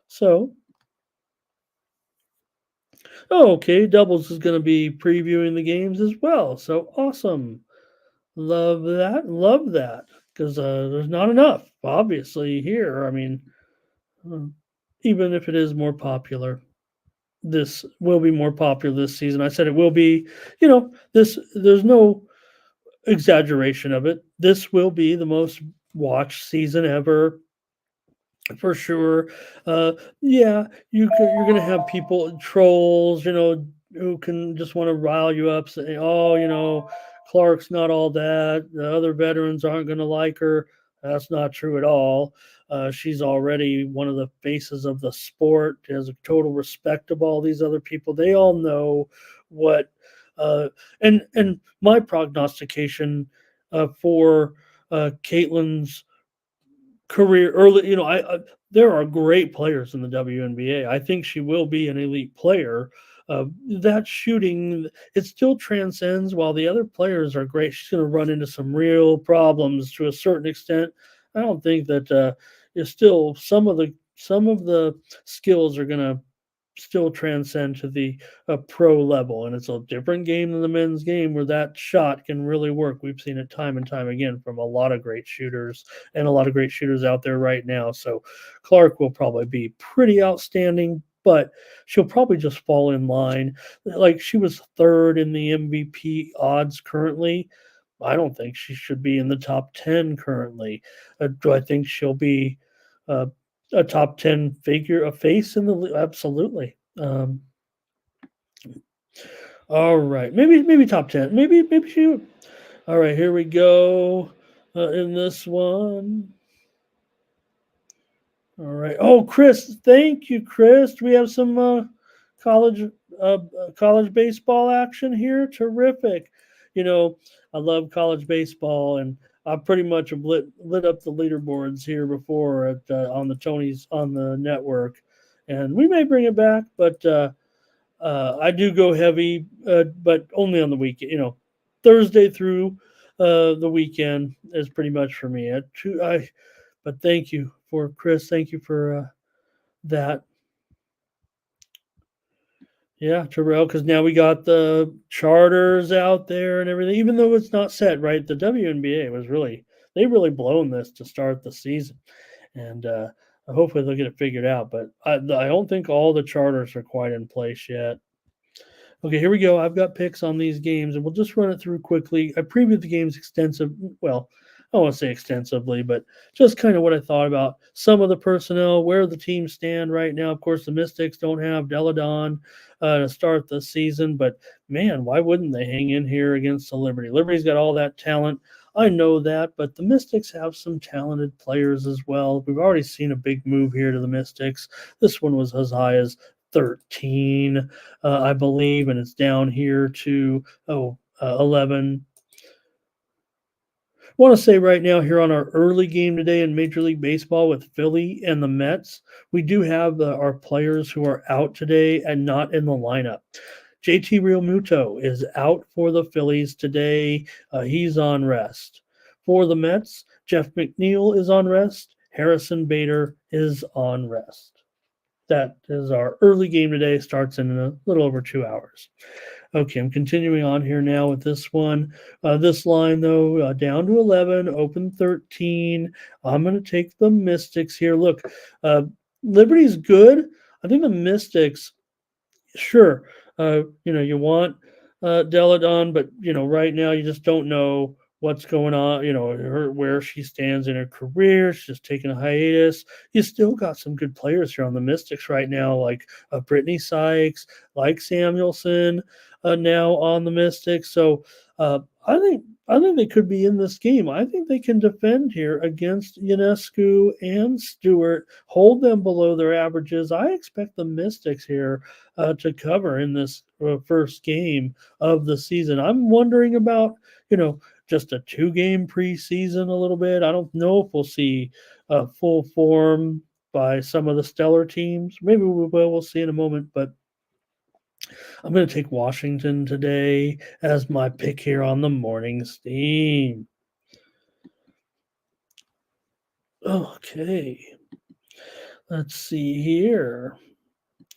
So, okay, Doubles is going to be previewing the games as well. So awesome. Love that. Love that. Because there's not enough, obviously, here. I mean, uh, even if it is more popular, this will be more popular this season. I said it will be, this there's no exaggeration of it. This will be the most watched season ever for sure. Uh, yeah, you're gonna have people trolls, who can just want to rile you up, saying, "Oh, Clark's not all that. The other veterans aren't gonna like her." That's not true at all. She's already one of the faces of the sport. Has a total respect of all these other people. They all know what. And my prognostication for Caitlin's career early. There are great players in the WNBA. I think she will be an elite player. That shooting, it still transcends. While the other players are great, she's going to run into some real problems to a certain extent. I don't think that is still some of the skills are going to still transcend to the pro level. And it's a different game than the men's game where that shot can really work. We've seen it time and time again from a lot of great shooters and a lot of great shooters out there right now. So Clark will probably be pretty outstanding, but she'll probably just fall in line. Like she was third in the MVP odds currently. I don't think she should be in the top 10 currently. Do I think she'll be uh, a top 10 figure, a face in the league? Absolutely. All right. Maybe top 10. Maybe she. All right. Here we go in this one. All right. Oh, Chris. Thank you, Chris. We have some college college baseball action here. Terrific. You know, I love college baseball, and I pretty much have lit up the leaderboards here before at on the Tonys on the network, and we may bring it back, but I do go heavy, but only on the weekend. Thursday through the weekend is pretty much for me. But thank you for Chris. Thank you for that. Yeah, Terrell, because now we got the charters out there and everything, even though it's not set, right? The WNBA they really blown this to start the season. And hopefully they'll get it figured out. But I don't think all the charters are quite in place yet. Okay, here we go. I've got picks on these games, and we'll just run it through quickly. I previewed the games extensive. Well, I don't want to say extensively, but just kind of what I thought about some of the personnel, where the teams stand right now. Of course, the Mystics don't have Deladon to start the season, but man, why wouldn't they hang in here against the Liberty? Liberty's got all that talent. I know that, but the Mystics have some talented players as well. We've already seen a big move here to the Mystics. This one was as high as 13, I believe, and it's down here to 11. I want to say right now here on our early game today in Major League Baseball with Philly and the Mets, we do have our players who are out today and not in the lineup. JT Realmuto is out for the Phillies today. He's on rest. For the Mets, Jeff McNeil is on rest. Harrison Bader is on rest. That is our early game today. Starts in a little over 2 hours. Okay, I'm continuing on here now with this one. This line, though, down to 11, open 13. I'm going to take the Mystics here. Look, uh, Liberty's good. I think the Mystics, sure, you want Deladon, but right now you just don't know what's going on. Where she stands in her career. She's just taking a hiatus. You still got some good players here on the Mystics right now, like Brittany Sykes, like Samuelson, now on the Mystics. So uh, I think. I think they could be in this game. I think they can defend here against Ionescu and Stewart, hold them below their averages. I expect the Mystics here to cover in this first game of the season. I'm wondering about, just a 2 game preseason a little bit. I don't know if we'll see full form by some of the stellar teams. Maybe we will. We'll see in a moment. But I'm going to take Washington today as my pick here on the morning steam. Okay. Let's see here.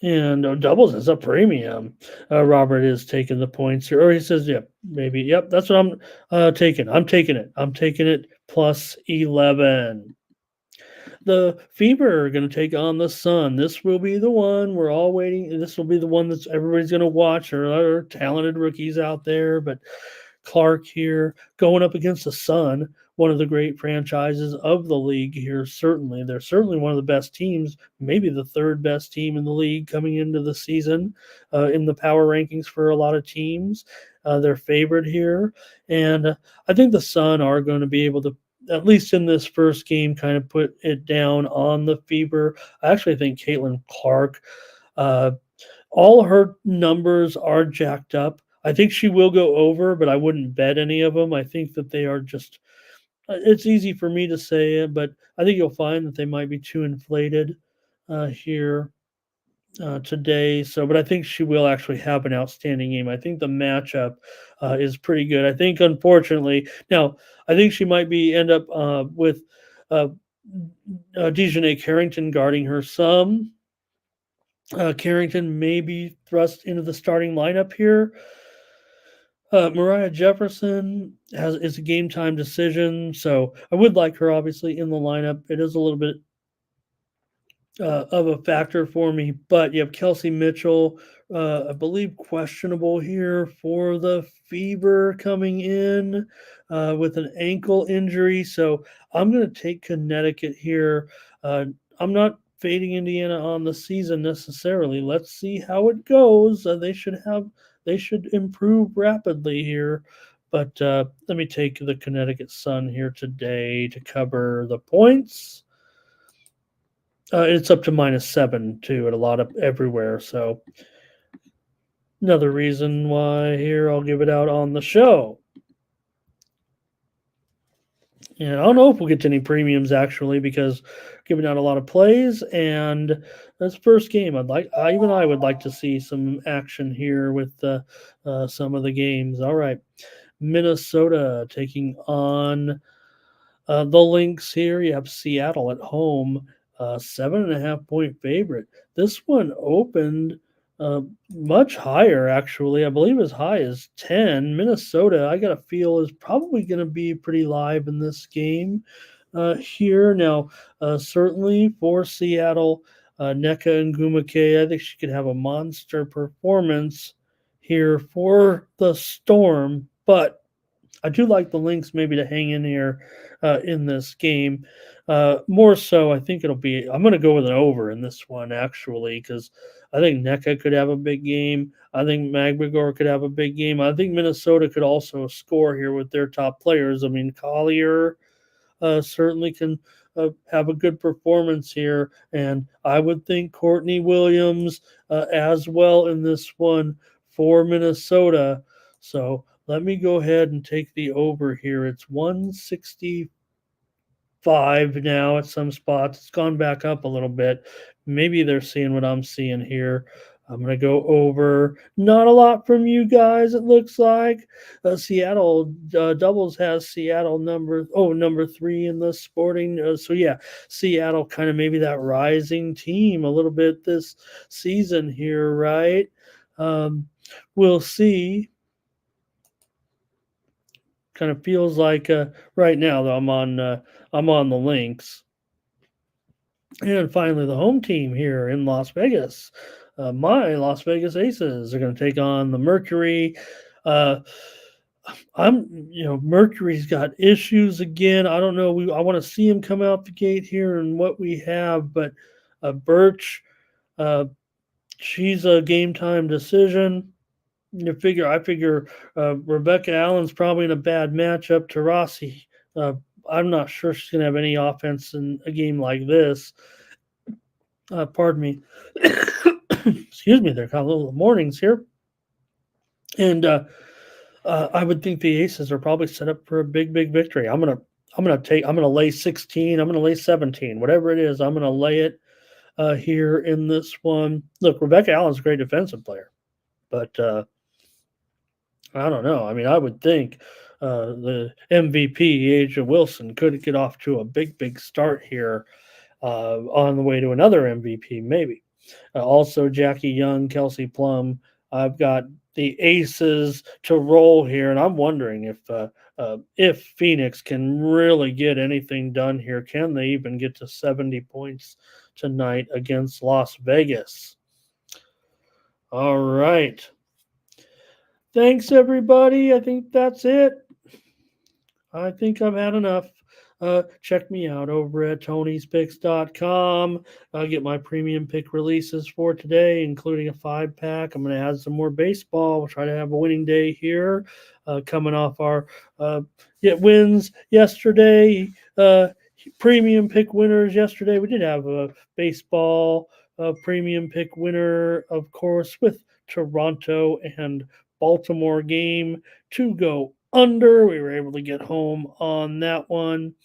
And doubles is a premium. Robert is taking the points here, or he says, "Yep, maybe. Yep, that's what I'm taking. I'm taking it. I'm taking it plus 11." The Fever are going to take on the Sun. This will be the one we're all waiting. This will be the one that's everybody's going to watch. There are talented rookies out there, but Clark here going up against the Sun, one of the great franchises of the league here. Certainly, they're certainly one of the best teams, maybe the third best team in the league coming into the season in the power rankings for a lot of teams. They're favored here, and I think the Sun are going to be able to, at least in this first game, kind of put it down on the Fever. I actually think Caitlin Clark. Uh, all her numbers are jacked up. I think she will go over, but I wouldn't bet any of them. I think that they are just. It's easy for me to say it, but I think you'll find that they might be too inflated here today. So, but I think she will actually have an outstanding game. I think the matchup is pretty good. I think, unfortunately, now I think she might be end up with uh, Dejanay Carrington guarding her some. Carrington may be thrust into the starting lineup here. Mariah Jefferson is a game time decision, so I would like her obviously in the lineup. It is a little bit of a factor for me. But you have Kelsey Mitchell, I believe, questionable here for the Fever coming in with an ankle injury. So I'm going to take Connecticut here. I'm not fading Indiana on the season necessarily. Let's see how it goes. They should improve rapidly here. But let me take the Connecticut Sun here today to cover the points. It's up to -7 too at a lot of everywhere. So another reason why here I'll give it out on the show. And I don't know if we'll get to any premiums actually because giving out a lot of plays and this first game, I would like to see some action here with some of the games. All right, Minnesota taking on the Lynx here. You have Seattle at home, 7.5 point favorite. This one opened much higher, actually. I believe as high as 10. Minnesota, I got a feel, is probably going to be pretty live in this game here. Now, certainly for Seattle, Neka and Gumake, I think she could have a monster performance here for the Storm, but I do like the Lynx maybe to hang in here in this game. More so, I think it'll be. I'm going to go with an over in this one actually because I think NECA could have a big game. I think Magmagor could have a big game. I think Minnesota could also score here with their top players. I mean, Collier certainly can have a good performance here, and I would think Courtney Williams as well in this one for Minnesota. So let me go ahead and take the over here. It's 165 now at some spots. It's gone back up a little bit. Maybe they're seeing what I'm seeing here. I'm going to go over. Not a lot from you guys, it looks like. Seattle doubles has Seattle number 3 in the sporting. So, yeah, Seattle kind of maybe that rising team a little bit this season here, right? We'll see. Kind of feels like right now though I'm on the Lynx. And finally, the home team here in Las Vegas. My Las Vegas Aces are going to take on the Mercury. Uh, Mercury's got issues again. I don't know. I want to see him come out the gate here and what we have, but Birch, uh, she's a game time decision. I figure Rebecca Allen's probably in a bad matchup. Tarasi, I'm not sure she's going to have any offense in a game like this. Pardon me. Excuse me, they're kind of little mornings here. And I would think the Aces are probably set up for a big victory. I'm gonna lay 16. I'm gonna lay 17. Whatever it is, I'm gonna lay it here in this one. Look, Rebecca Allen's a great defensive player, but I don't know. I mean, I would think the MVP, Asia Wilson, could get off to a big start here on the way to another MVP, maybe. Also, Jackie Young, Kelsey Plum. I've got the Aces to roll here, and I'm wondering if Phoenix can really get anything done here. Can they even get to 70 points tonight against Las Vegas? All right. Thanks, everybody. I think that's it. I think I've had enough. Check me out over at Tony'sPicks.com. I'll get my premium pick releases for today, including a 5-pack. I'm going to add some more baseball. We'll try to have a winning day here. Coming off our wins yesterday. Premium pick winners yesterday. We did have a baseball premium pick winner, of course, with Toronto and Baltimore game to go under. We were able to get home on that one.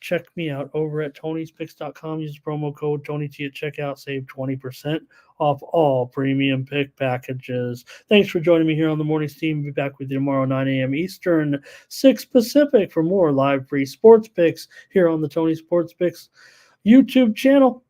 Check me out over at Tony'sPicks.com. Use promo code TonyT at checkout. Save 20% off all premium pick packages. Thanks for joining me here on the Morning Steam. We'll be back with you tomorrow, 9 a.m. Eastern, 6 Pacific, for more live free sports picks here on the Tony Sports Picks YouTube channel.